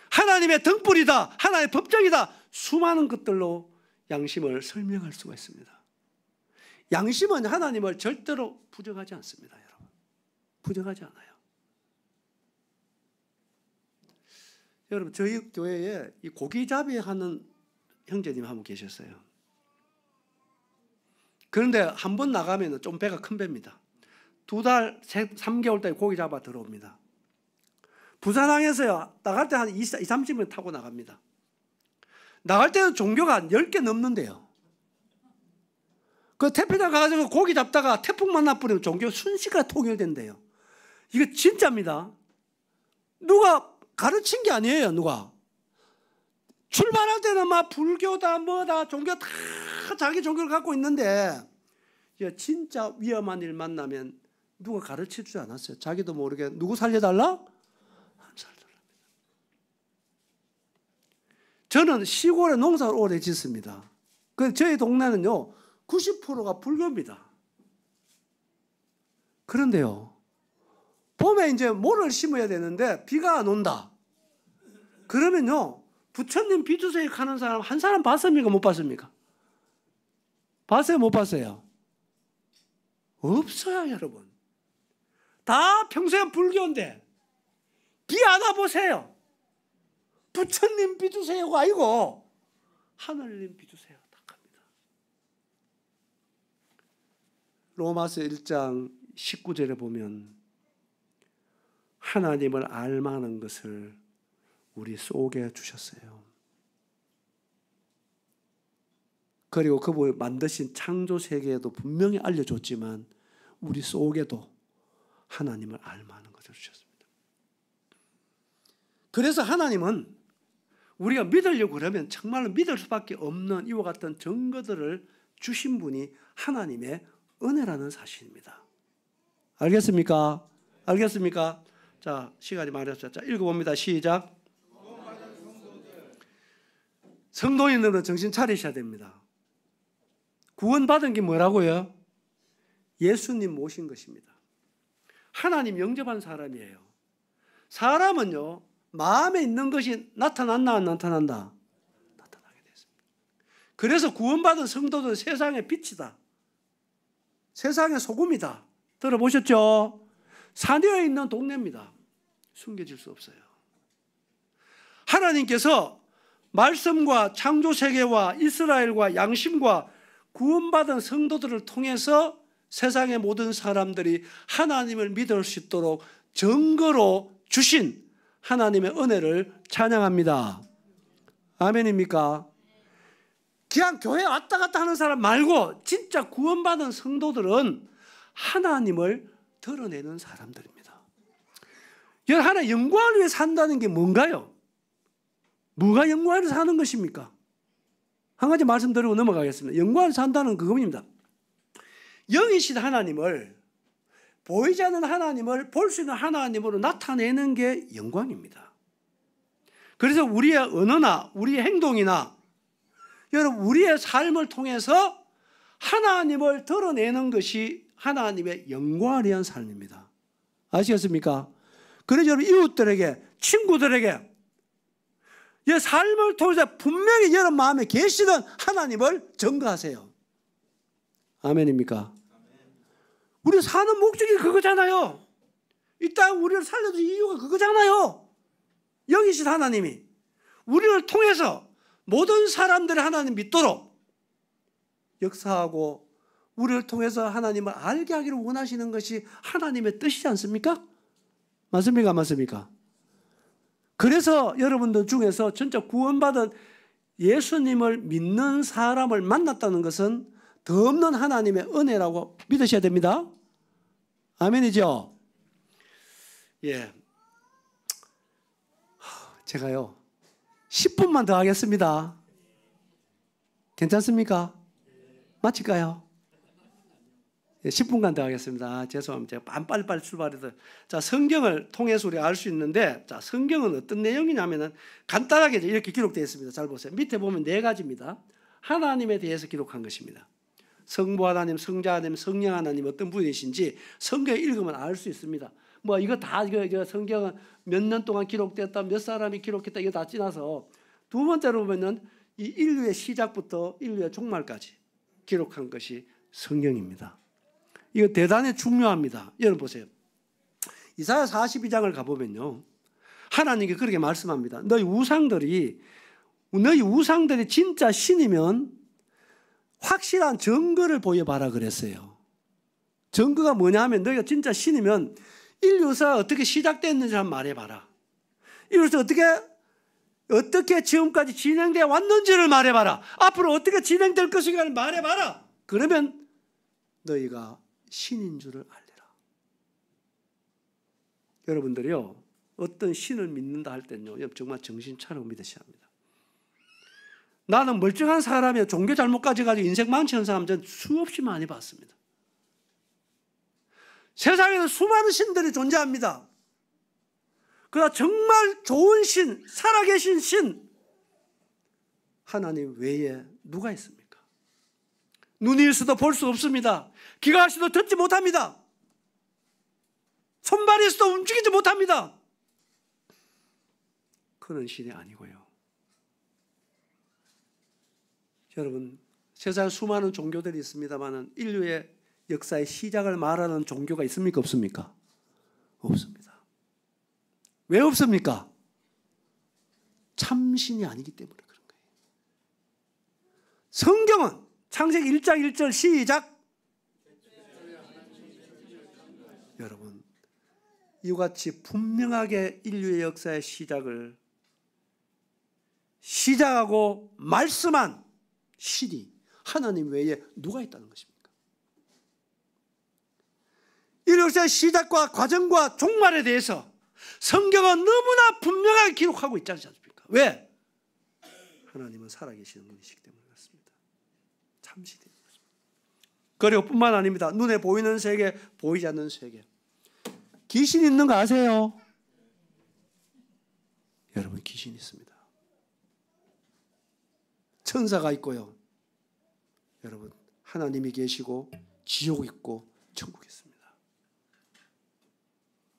Speaker 1: 하나님의 등불이다. 하나님의 법정이다. 수많은 것들로 양심을 설명할 수가 있습니다. 양심은 하나님을 절대로 부정하지 않습니다, 여러분. 부정하지 않아요. 여러분 저희 교회에 이 고기잡이 하는 형제님 한 분 계셨어요. 그런데 한 번 나가면 좀 배가 큰 배입니다. 2달, 3개월 동안 고기 잡아 들어옵니다. 부산항에서요 나갈 때 한 20, 30분 타고 나갑니다. 나갈 때는 종교가 한 10개 넘는데요. 그 태평양 가가지고 고기 잡다가 태풍 만나버리면 종교 순식간에 통일된대요. 이거 진짜입니다. 누가 가르친 게 아니에요. 누가 출발할 때는 막 불교다 뭐다 종교 다 자기 종교를 갖고 있는데 진짜 위험한 일 만나면 누가 가르쳐주지 않았어요. 자기도 모르게 누구 살려달라? 안 살려달랍니다. 저는 시골에 농사를 오래 짓습니다. 그래서 저희 동네는요 90%가 불교입니다. 그런데요 봄에 이제 모를 심어야 되는데 비가 안 온다. 그러면요 부처님 비 주세요 하는 사람 한 사람 봤습니까? 못 봤습니까? 봤어요? 못 봤어요? 없어요 여러분. 다 평소에 불교인데 비 안 와보세요. 부처님 비 주세요가 아니고 하늘님 비 주세요 딱 합니다. 로마서 1장 19절에 보면 하나님을 알만한 것을 우리 속에 주셨어요. 그리고 그분이 만드신 창조 세계에도 분명히 알려줬지만 우리 속에도 하나님을 알만한 것을 주셨습니다. 그래서 하나님은 우리가 믿으려고 그러면 정말로 믿을 수밖에 없는 이와 같은 증거들을 주신 분이 하나님의 은혜라는 사실입니다. 알겠습니까? 알겠습니까? 자, 시간이 많이 없어요. 자, 읽어봅니다. 시작. 성도인들은 정신 차리셔야 됩니다. 구원받은 게 뭐라고요? 예수님 모신 것입니다. 하나님 영접한 사람이에요. 사람은요 마음에 있는 것이 나타났나 안 나타난다? 나타나게 됐습니다. 그래서 구원받은 성도들은 세상의 빛이다. 세상의 소금이다. 들어보셨죠? 산에 있는 동네입니다. 숨겨질 수 없어요. 하나님께서 말씀과 창조세계와 이스라엘과 양심과 구원받은 성도들을 통해서 세상의 모든 사람들이 하나님을 믿을 수 있도록 증거로 주신 하나님의 은혜를 찬양합니다. 아멘입니까? 그냥 교회 왔다 갔다 하는 사람 말고 진짜 구원받은 성도들은 하나님을 드러내는 사람들입니다. 하나님 영광을 위해 산다는 게 뭔가요? 뭐가 영광을 위해 사는 것입니까? 한 가지 말씀드리고 넘어가겠습니다. 영광을 위해 산다는 그겁니다. 영이신 하나님을, 보이지 않는 하나님을 볼 수 있는 하나님으로 나타내는 게 영광입니다. 그래서 우리의 언어나 우리의 행동이나 여러분 우리의 삶을 통해서 하나님을 드러내는 것이 하나님의 영광을 위한 삶입니다. 아시겠습니까? 그래서 여러분 이웃들에게, 친구들에게 이 삶을 통해서 분명히 여러분 마음에 계시는 하나님을 증거하세요. 아멘입니까? 우리 사는 목적이 그거잖아요. 이 땅 우리를 살려준 이유가 그거잖아요. 영이신 하나님이 우리를 통해서 모든 사람들이 하나님 믿도록 역사하고 우리를 통해서 하나님을 알게 하기를 원하시는 것이 하나님의 뜻이지 않습니까? 맞습니까? 맞습니까? 그래서 여러분들 중에서 진짜 구원받은 예수님을 믿는 사람을 만났다는 것은 더 없는 하나님의 은혜라고 믿으셔야 됩니다. 아멘이죠? 예. 제가요 10분만 더 하겠습니다. 괜찮습니까? 마칠까요? 10분간 더 하겠습니다. 죄송합니다. 제가 빨리빨리 출발해서. 자, 성경을 통해서 우리가 알 수 있는데, 자, 성경은 어떤 내용이냐면은 간단하게 이렇게 기록되어 있습니다. 잘 보세요. 밑에 보면 4가지입니다. 하나님에 대해서 기록한 것입니다. 성부 하나님, 성자 하나님, 성령 하나님 어떤 분이신지 성경 읽으면 알 수 있습니다. 뭐 이거 다 이거 성경은 몇 년 동안 기록됐다, 몇 사람이 기록했다 이거 다 지나서 두 번째로 보면은 이 인류의 시작부터 인류의 종말까지 기록한 것이 성경입니다. 이거 대단히 중요합니다. 여러분 보세요. 이사야 42장을 가보면요. 하나님께 그렇게 말씀합니다. 너희 우상들이 진짜 신이면 확실한 증거를 보여봐라 그랬어요. 증거가 뭐냐 하면 너희가 진짜 신이면 인류사가 어떻게 시작됐는지 한번 말해봐라. 이로써 어떻게 어떻게 지금까지 진행되어 왔는지를 말해봐라. 앞으로 어떻게 진행될 것인가를 말해봐라. 그러면 너희가 신인 줄을 알리라. 여러분들이요, 어떤 신을 믿는다 할 때는요, 정말 정신 차리고 믿으셔야 합니다. 나는 멀쩡한 사람이야, 종교 잘못 가지고 인생 망치는 사람 전 수없이 많이 봤습니다. 세상에는 수많은 신들이 존재합니다. 그러나 정말 좋은 신, 살아계신 신, 하나님 외에 누가 있습니까? 눈이 있어도 볼 수 없습니다. 귀가 있어도 듣지 못합니다. 손발이 있어도 움직이지 못합니다. 그런 신이 아니고요. 여러분, 세상에 수많은 종교들이 있습니다만 인류의 역사의 시작을 말하는 종교가 있습니까? 없습니까? 없습니다. 왜 없습니까? 참신이 아니기 때문에 그런 거예요. 성경은 창세기 1장 1절 시작. 여러분, 이와 같이 분명하게 인류의 역사의 시작을 시작하고 말씀한 신이 하나님 외에 누가 있다는 것입니까? 인류 역사의 시작과 과정과 종말에 대해서 성경은 너무나 분명하게 기록하고 있지 않습니까? 왜? 하나님은 살아계시는 분이시기 때문에 그렇습니다. 참신이 있는 것입니다. 그리고 뿐만 아닙니다. 눈에 보이는 세계, 보이지 않는 세계. 귀신 있는 거 아세요? 여러분, 귀신 있습니다. 천사가 있고요. 여러분, 하나님이 계시고 지옥 있고 천국 있습니다.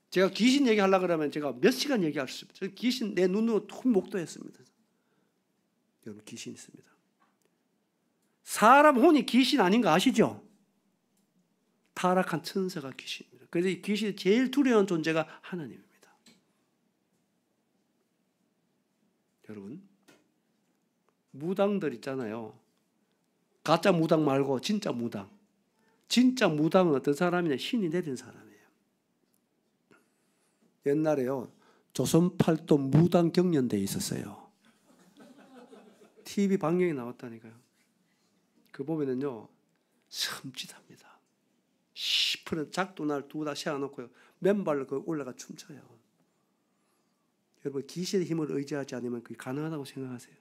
Speaker 1: 제가 귀신 얘기하려고 그러면 제가 몇 시간 얘기할 수 있습니다. 저 귀신 내 눈으로 툭 목도했습니다. 여러분, 귀신 있습니다. 사람 혼이 귀신 아닌 거 아시죠? 타락한 천사가 귀신입니다. 그래서 이 귀신이 제일 두려운 존재가 하나님입니다. 여러분, 무당들 있잖아요. 가짜 무당 말고 진짜 무당. 진짜 무당은 어떤 사람이냐? 신이 내린 사람이에요. 옛날에요, 조선팔도 무당 경연대에 있었어요. TV 방영이 나왔다니까요. 그 보면은요, 섬찟합니다. 시퍼런 작두날 두다 세워놓고요, 맨발로 올라가 춤춰요. 여러분, 귀신의 힘을 의지하지 않으면 그게 가능하다고 생각하세요?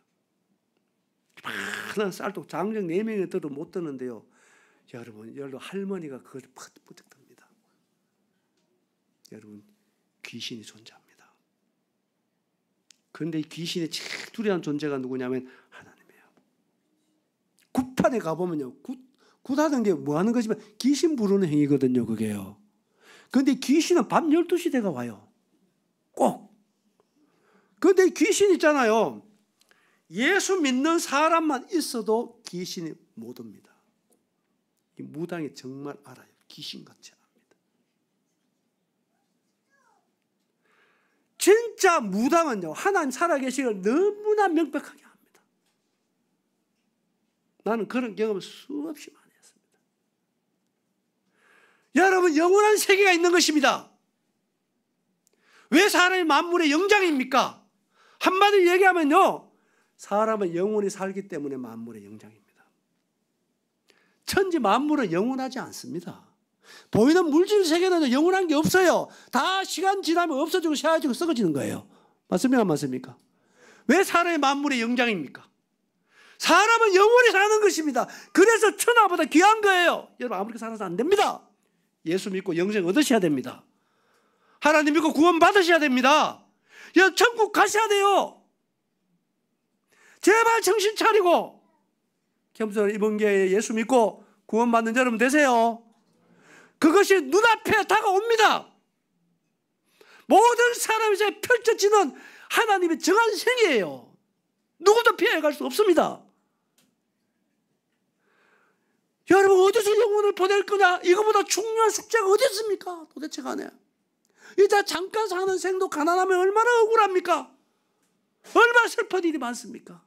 Speaker 1: 많은 쌀독 장정 4명이 떠도 못 뜨는데요, 여러분, 할머니가 그걸 퍼뜩 듭니다. 여러분, 귀신이 존재합니다. 그런데 이 귀신의 제일 두려운 존재가 누구냐면 하나님이에요. 굿판에 가보면요, 굿하는 게 뭐 하는 것이면 귀신 부르는 행위거든요, 그게요. 그런데 귀신은 밤 12시 대가 와요. 꼭. 그런데 귀신 있잖아요. 예수 믿는 사람만 있어도 귀신이 못 옵니다. 이 무당이 정말 알아요. 귀신같이 압니다. 진짜 무당은요, 하나님 살아계시기를 너무나 명백하게 합니다. 나는 그런 경험을 수없이 많이 했습니다. 여러분, 영원한 세계가 있는 것입니다. 왜 사람이 만물의 영장입니까? 한마디로 얘기하면요, 사람은 영원히 살기 때문에 만물의 영장입니다. 천지 만물은 영원하지 않습니다. 보이는 물질 세계는 영원한 게 없어요. 다 시간 지나면 없어지고 샤워지고 썩어지는 거예요. 맞습니까? 안 맞습니까? 왜 사람의 만물의 영장입니까? 사람은 영원히 사는 것입니다. 그래서 천하보다 귀한 거예요. 여러분, 아무렇게 살아서 안 됩니다. 예수 믿고 영생 얻으셔야 됩니다. 하나님 믿고 구원 받으셔야 됩니다. 여러분, 천국 가셔야 돼요. 제발 정신 차리고 겸손히 이번 기회에 예수 믿고 구원 받는 여러분 되세요. 그것이 눈앞에 다가옵니다. 모든 사람에게 펼쳐지는 하나님의 정한 생이에요. 누구도 피해갈 수 없습니다. 여러분, 어디서 영혼을 보낼 거냐? 이거보다 중요한 숙제가 어디 있습니까? 도대체 간에. 이제 잠깐 사는 생도 가난하면 얼마나 억울합니까? 얼마나 슬픈 일이 많습니까?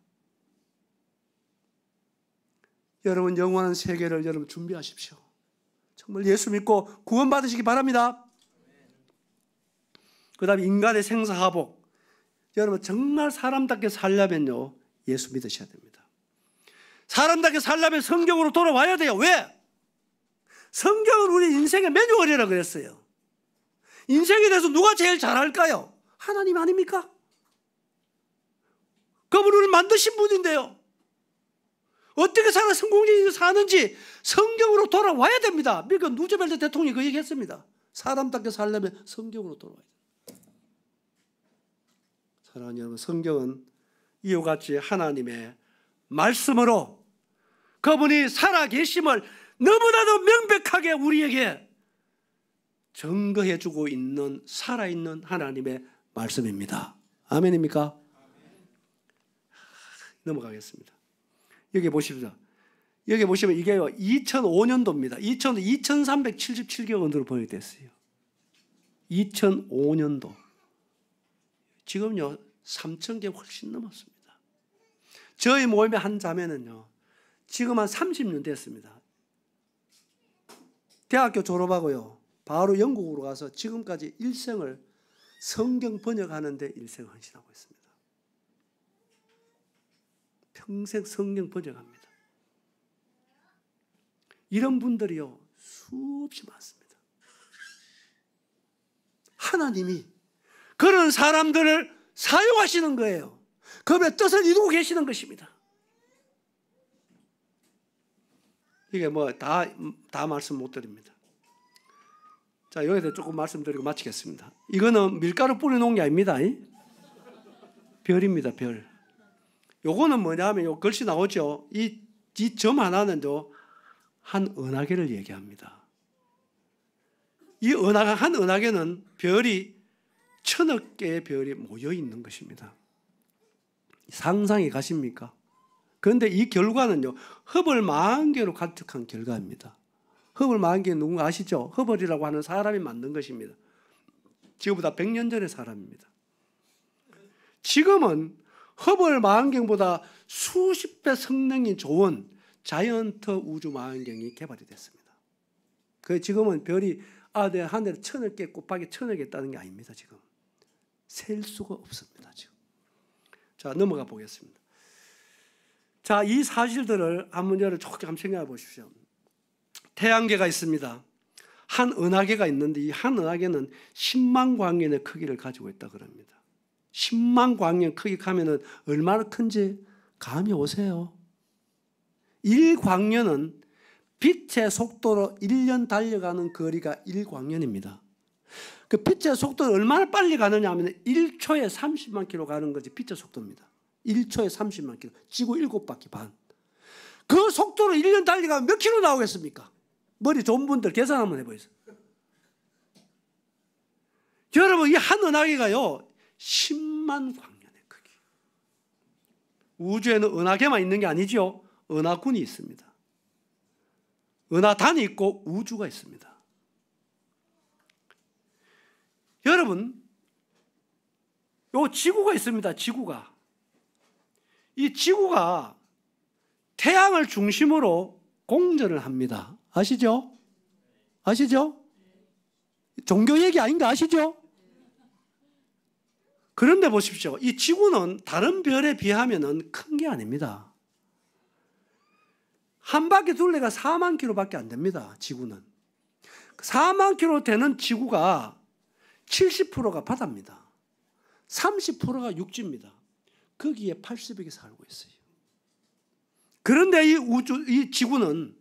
Speaker 1: 여러분, 영원한 세계를 여러분 준비하십시오. 정말 예수 믿고 구원 받으시기 바랍니다. 그 다음에 인간의 생사하복. 여러분 정말 사람답게 살려면요, 예수 믿으셔야 됩니다. 사람답게 살려면 성경으로 돌아와야 돼요. 왜? 성경은 우리 인생의 매뉴얼이라고 그랬어요. 인생에 대해서 누가 제일 잘 알까요? 하나님 아닙니까? 그분을 만드신 분인데요. 어떻게 살아 성공적으로 사는지 성경으로 돌아와야 됩니다. 미국 누즈벨트 대통령이 그 얘기했습니다. 사람답게 살려면 성경으로 돌아와야 됩니다. 사랑하는 여러분, 성경은 이와 같이 하나님의 말씀으로 그분이 살아계심을 너무나도 명백하게 우리에게 증거해 주고 있는 살아있는 하나님의 말씀입니다. 아멘입니까? 넘어가겠습니다. 여기 보십시오. 여기 보시면 이게요, 2005년도입니다. 2377개원으로 번역됐어요. 2005년도. 지금요, 3000개 훨씬 넘었습니다. 저희 모임의 한 자매는요, 지금 한 30년 됐습니다. 대학교 졸업하고요, 바로 영국으로 가서 지금까지 일생을 성경 번역하는 데 일생을 헌신하고 있습니다. 평생 성경 번역합니다. 이런 분들이요, 수없이 많습니다. 하나님이 그런 사람들을 사용하시는 거예요. 그분의 뜻을 이루고 계시는 것입니다. 이게 뭐 다 말씀 못 드립니다. 자, 여기서 조금 말씀드리고 마치겠습니다. 이거는 밀가루 뿌려놓은 게 아닙니다. 별입니다, 별. 요거는 뭐냐면 요 글씨 나오죠. 이 점 하나는요, 한 은하계를 얘기합니다. 이 한 은하계는 별이 1000억 개의 별이 모여 있는 것입니다. 상상이 가십니까? 그런데 이 결과는요, 허블 망원경으로 관측한 결과입니다. 허블 망원경 누군가 아시죠? 허블이라고 하는 사람이 만든 것입니다. 지금보다 100년 전의 사람입니다. 지금은 허블 망원경보다 수십 배 성능이 좋은 자이언트 우주 망원경이 개발이 됐습니다. 그 지금은 별이 하늘에 1000억 개 곱하기 1000억 개 있다는 게 아닙니다. 지금 셀 수가 없습니다. 지금. 자, 넘어가 보겠습니다. 자, 이 사실들을 한번 조금 생각해 보십시오. 태양계가 있습니다. 한 은하계가 있는데 이 한 은하계는 10만 광년의 크기를 가지고 있다 그럽니다. 10만 광년 크기 하면은 얼마나 큰지 감이 오세요? 1광년은 빛의 속도로 1년 달려가는 거리가 1광년입니다. 그 빛의 속도는 얼마나 빨리 가느냐 하면 1초에 30만 킬로 가는 것이 빛의 속도입니다. 1초에 30만 킬로. 지구 7바퀴 반. 그 속도로 1년 달려가면 몇 킬로 나오겠습니까? 머리 좋은 분들 계산 한번 해보세요. 여러분, 이 한 은하계가요, 10만 광년의 크기. 우주에는 은하계만 있는 게 아니죠. 은하군이 있습니다. 은하단이 있고 우주가 있습니다. 여러분, 요 지구가 있습니다. 지구가. 이 지구가 태양을 중심으로 공전을 합니다. 아시죠? 아시죠? 종교 얘기 아닌가 아시죠? 그런데 보십시오. 이 지구는 다른 별에 비하면 큰 게 아닙니다. 한 바퀴 둘레가 4만 킬로밖에 안 됩니다. 지구는. 4만 킬로 되는 지구가 70%가 바다입니다. 30%가 육지입니다. 거기에 80억이 살고 있어요. 그런데 이 지구는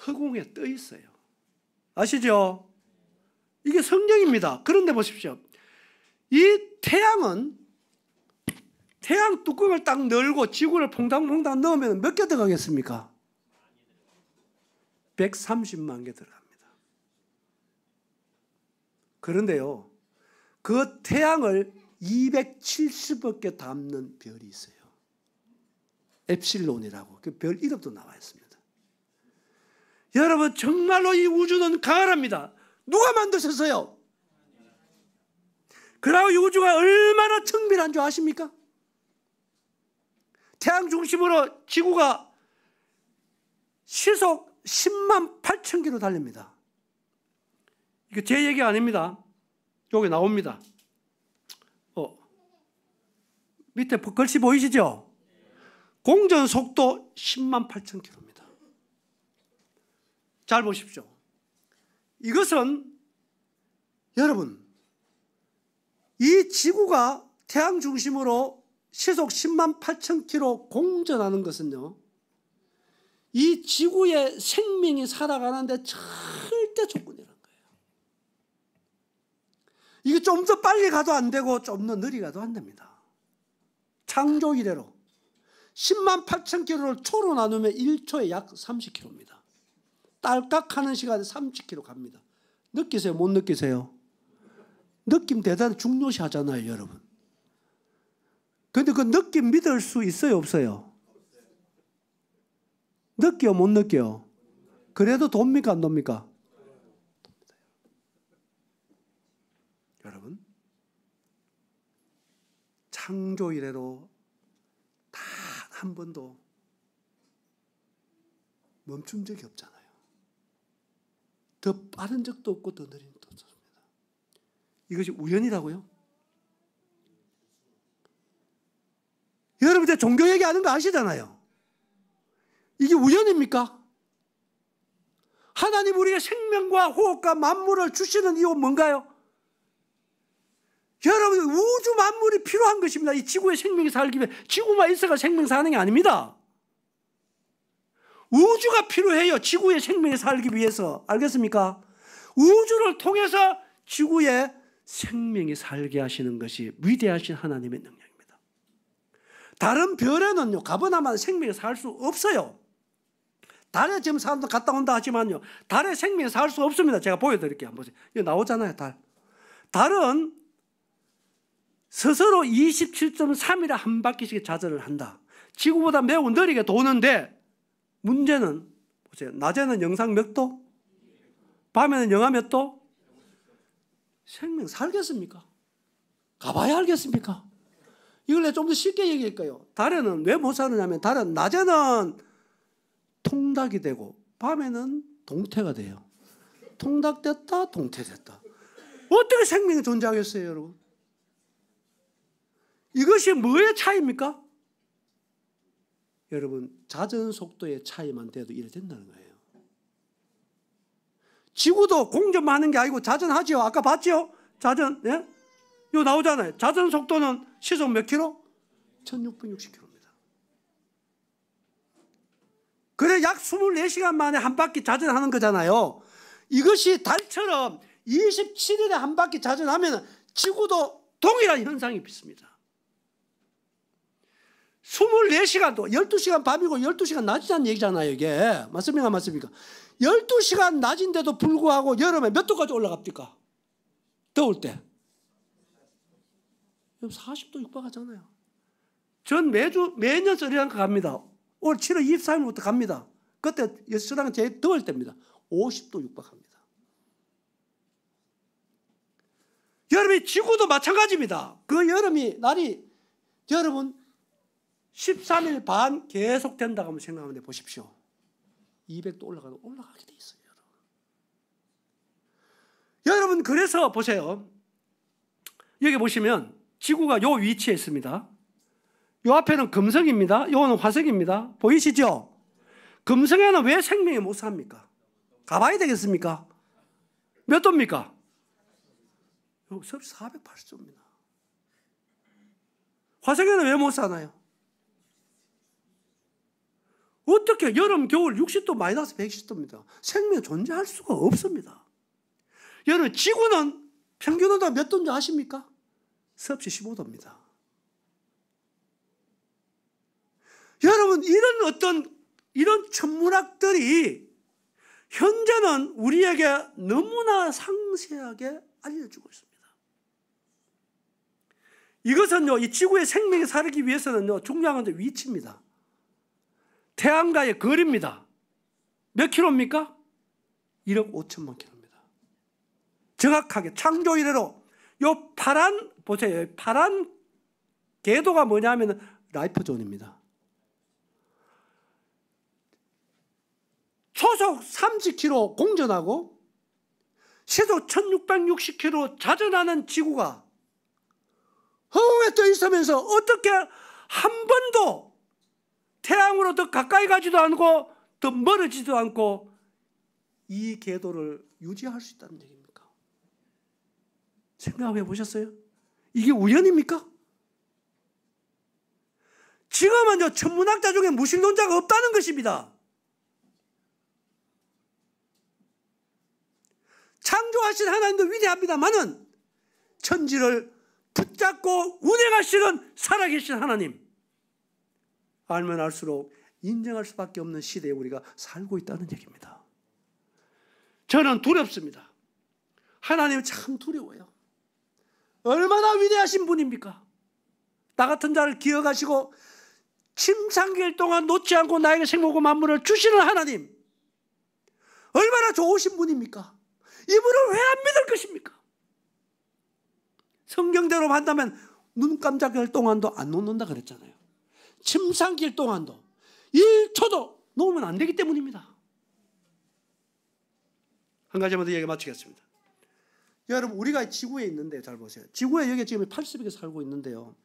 Speaker 1: 허공에 떠 있어요. 아시죠? 이게 성경입니다. 그런데 보십시오. 이 태양은 태양 뚜껑을 딱 열고 지구를 퐁당퐁당 넣으면 몇 개 들어가겠습니까? 130만 개 들어갑니다. 그런데요, 그 태양을 270억 개 담는 별이 있어요. 엡실론이라고. 그 별 이름도 나와 있습니다. 여러분, 정말로 이 우주는 강렬합니다. 누가 만드셨어요? 그리고 이 우주가 얼마나 정밀한 줄 아십니까? 태양 중심으로 지구가 시속 10만 8천 킬로 달립니다. 이거 제 얘기 아닙니다. 여기 나옵니다. 밑에 글씨 보이시죠? 공전 속도 10만 8천 킬로입니다. 잘 보십시오. 이것은 여러분, 이 지구가 태양 중심으로 시속 10만 8천 킬로 공전하는 것은요, 이 지구의 생명이 살아가는데 절대 조건이라는 거예요. 이게 좀 더 빨리 가도 안 되고 좀 더 느리 가도 안 됩니다. 창조 이래로 10만 8천 킬로를 초로 나누면 1초에 약 30킬로입니다. 딸깍하는 시간에 30킬로 갑니다. 느끼세요? 못 느끼세요? 느낌 대단히 중요시 하잖아요, 여러분. 근데 그 느낌 믿을 수 있어요, 없어요? 느껴, 못 느껴? 그래도 돕니까, 안 돕니까? 돕니다. 여러분, 창조 이래로 단 한 번도 멈춘 적이 없잖아요. 더 빠른 적도 없고 더 느린 적도 없습니다. 이것이 우연이라고요? 여러분들 종교 얘기하는 거 아시잖아요. 이게 우연입니까? 하나님 우리에게 생명과 호흡과 만물을 주시는 이유가 뭔가요? 여러분, 우주 만물이 필요한 것입니다. 이 지구에 생명이 살기 위해. 지구만 있어가 생명 사는 게 아닙니다. 우주가 필요해요. 지구에 생명이 살기 위해서. 알겠습니까? 우주를 통해서 지구에 생명이 살게 하시는 것이 위대하신 하나님의 능력입니다. 다른 별에는요, 가보나마 생명이 살 수 없어요. 달에 지금 사람들 갔다 온다 하지만요, 달에 생명이 살 수 없습니다. 제가 보여드릴게요. 한번 보세요. 이거 나오잖아요, 달. 달은 스스로 27.3일에 한 바퀴씩 자전을 한다. 지구보다 매우 느리게 도는데 문제는 보세요. 낮에는 영상 몇 도? 밤에는 영하 몇 도? 생명 살겠습니까? 가봐야 알겠습니까? 이걸 내가 좀 더 쉽게 얘기할까요? 달에는 왜 못 사느냐면, 달은 낮에는 통닭이 되고 밤에는 동태가 돼요. 통닭됐다, 동태됐다. 어떻게 생명이 존재하겠어요, 여러분? 이것이 뭐의 차이입니까? 여러분, 자전 속도의 차이만 돼도 이래 된다는 거예요. 지구도 공전만 하는 게 아니고 자전하지요. 아까 봤죠? 자전, 예? 이거 나오잖아요. 자전 속도는 시속 몇 킬로? 1660킬로입니다. 그래, 약 24시간 만에 한 바퀴 자전하는 거잖아요. 이것이 달처럼 27일에 한 바퀴 자전하면 지구도 동일한 현상이 있습니다. 24시간도 12시간 밤이고 12시간 낮이라는 얘기잖아요, 이게. 맞습니까? 맞습니까? 12시간 낮인데도 불구하고 여름에 몇 도까지 올라갑니까? 더울 때 40도 육박하잖아요. 전 매년 스리랑카 갑니다. 올 7월 24일부터 갑니다. 그때 스리랑카 제일 더울 때입니다. 50도 육박합니다. 여름이 지구도 마찬가지입니다. 그 여름이 날이 여러분 13일 반 계속 된다고 한번 생각하면 보십시오. 200도 올라가게 돼 있어요. 여러분, 그래서 보세요. 여기 보시면 지구가 요 위치에 있습니다. 요 앞에는 금성입니다. 요거는 화성입니다. 보이시죠? 금성에는 왜 생명이 못 삽니까? 가봐야 되겠습니까? 몇 도입니까? 여기 480도입니다. 화성에는 왜 못 사나요? 어떻게 여름, 겨울 60도 마이너스 110도입니다. 생명 존재할 수가 없습니다. 여러분, 지구는 평균 온도가 몇 도인지 아십니까? 섭씨 15도입니다. 여러분, 이런 천문학들이 현재는 우리에게 너무나 상세하게 알려주고 있습니다. 이것은요, 이 지구의 생명이 살기 위해서는요, 중요한 건 위치입니다. 태양과의 거리입니다. 몇 킬로입니까? 1억 5천만 킬로입니다. 정확하게 창조 이래로 요 파란, 보세요. 파란 궤도가 뭐냐면 라이프 존입니다. 초속 30km 공전하고 시속 1660km 자전하는 지구가 허공에 떠 있으면서 어떻게 한 번도 태양으로 더 가까이 가지도 않고 더 멀어지지도 않고 이 궤도를 유지할 수 있다는 얘기입니까? 생각해 보셨어요? 이게 우연입니까? 지금은 천문학자 중에 무신론자가 없다는 것입니다. 창조하신 하나님도 위대합니다만은 천지를 붙잡고 운행하시는 살아계신 하나님, 알면 알수록 인정할 수밖에 없는 시대에 우리가 살고 있다는 얘기입니다. 저는 두렵습니다. 하나님 참 두려워요. 얼마나 위대하신 분입니까? 나 같은 자를 기억하시고 침상길 동안 놓지 않고 나에게 생명과 만물을 주시는 하나님, 얼마나 좋으신 분입니까? 이분을 왜 안 믿을 것입니까? 성경대로 한다면 눈 깜짝할 동안도 안 놓는다 그랬잖아요. 침상길 동안도 1초도 놓으면 안 되기 때문입니다. 한 가지만 더 얘기 마치겠습니다. 여러분, 우리가 지구에 있는데 잘 보세요. 지구에 여기 지금 80개 살고 있는데요.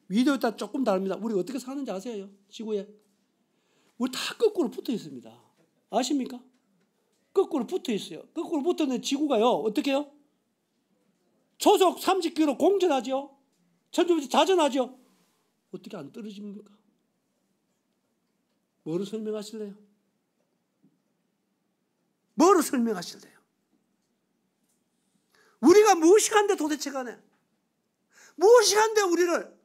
Speaker 1: 위도에 따라 조금 다릅니다. 우리 어떻게 사는지 아세요? 지구에 우리 다 거꾸로 붙어 있습니다. 아십니까? 거꾸로 붙어 있어요. 거꾸로 붙어 있는 지구가요, 어떻게 해요? 초속 30km 공전하죠. 천조부지 자전하죠. 어떻게 안 떨어집니까? 뭐로 설명하실래요? 뭐로 설명하실래요? 우리가 무엇이 간데 도대체 간에? 무엇이 간데 우리를,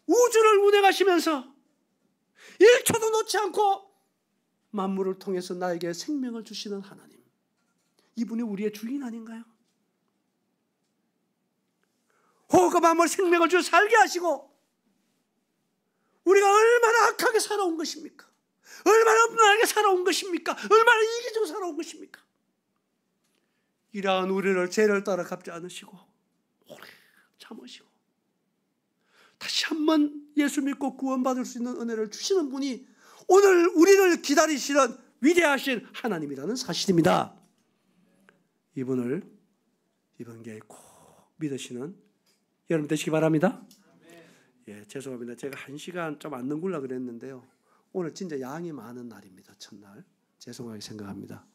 Speaker 1: 우주를 운행하시면서 1초도 놓지 않고 만물을 통해서 나에게 생명을 주시는 하나님, 이분이 우리의 주인 아닌가요? 호흡과 만물 생명을 주어 살게 하시고 우리가 얼마나 악하게 살아온 것입니까? 얼마나 음란하게 살아온 것입니까? 얼마나 이기적으로 살아온 것입니까? 이러한 우리를 죄를 따라 갚지 않으시고 오래 참으시고 다시 한번 예수 믿고 구원받을 수 있는 은혜를 주시는 분이 오늘 우리를 기다리시는 위대하신 하나님이라는 사실입니다. 이분을 이번 기회에 꼭 믿으시는 여러분 되시기 바랍니다. 예, 죄송합니다. 제가 1시간 좀 안 넘기려고 그랬는데요. 오늘 진짜 양이 많은 날입니다. 첫날. 죄송하게 생각합니다.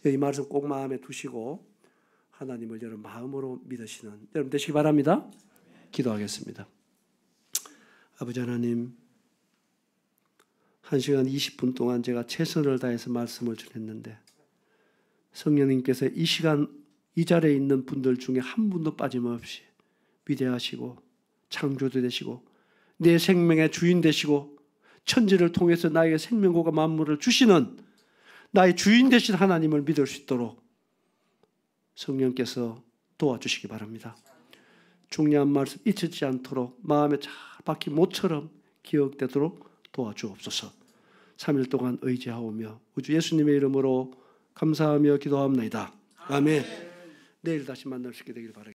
Speaker 1: 이 말씀 꼭 마음에 두시고 하나님을 여러분 마음으로 믿으시는 여러분 되시기 바랍니다. 기도하겠습니다. 아버지 하나님, 1시간 20분 동안 제가 최선을 다해서 말씀을 전했는데 성령님께서 이 시간 이 자리에 있는 분들 중에 한 분도 빠짐없이 위대하시고 창조도 되시고 내 생명의 주인 되시고 천지를 통해서 나에게 생명과 만물을 주시는 나의 주인 되신 하나님을 믿을 수 있도록 성령께서 도와주시기 바랍니다. 중요한 말씀 잊히지 않도록 마음에 잘 박힌 못처럼 기억되도록 도와주옵소서. 3일 동안 의지하오며 우주 예수님의 이름으로 감사하며 기도합니다. 아멘. 내일 다시 만날 수 있게 되길 바랍니다.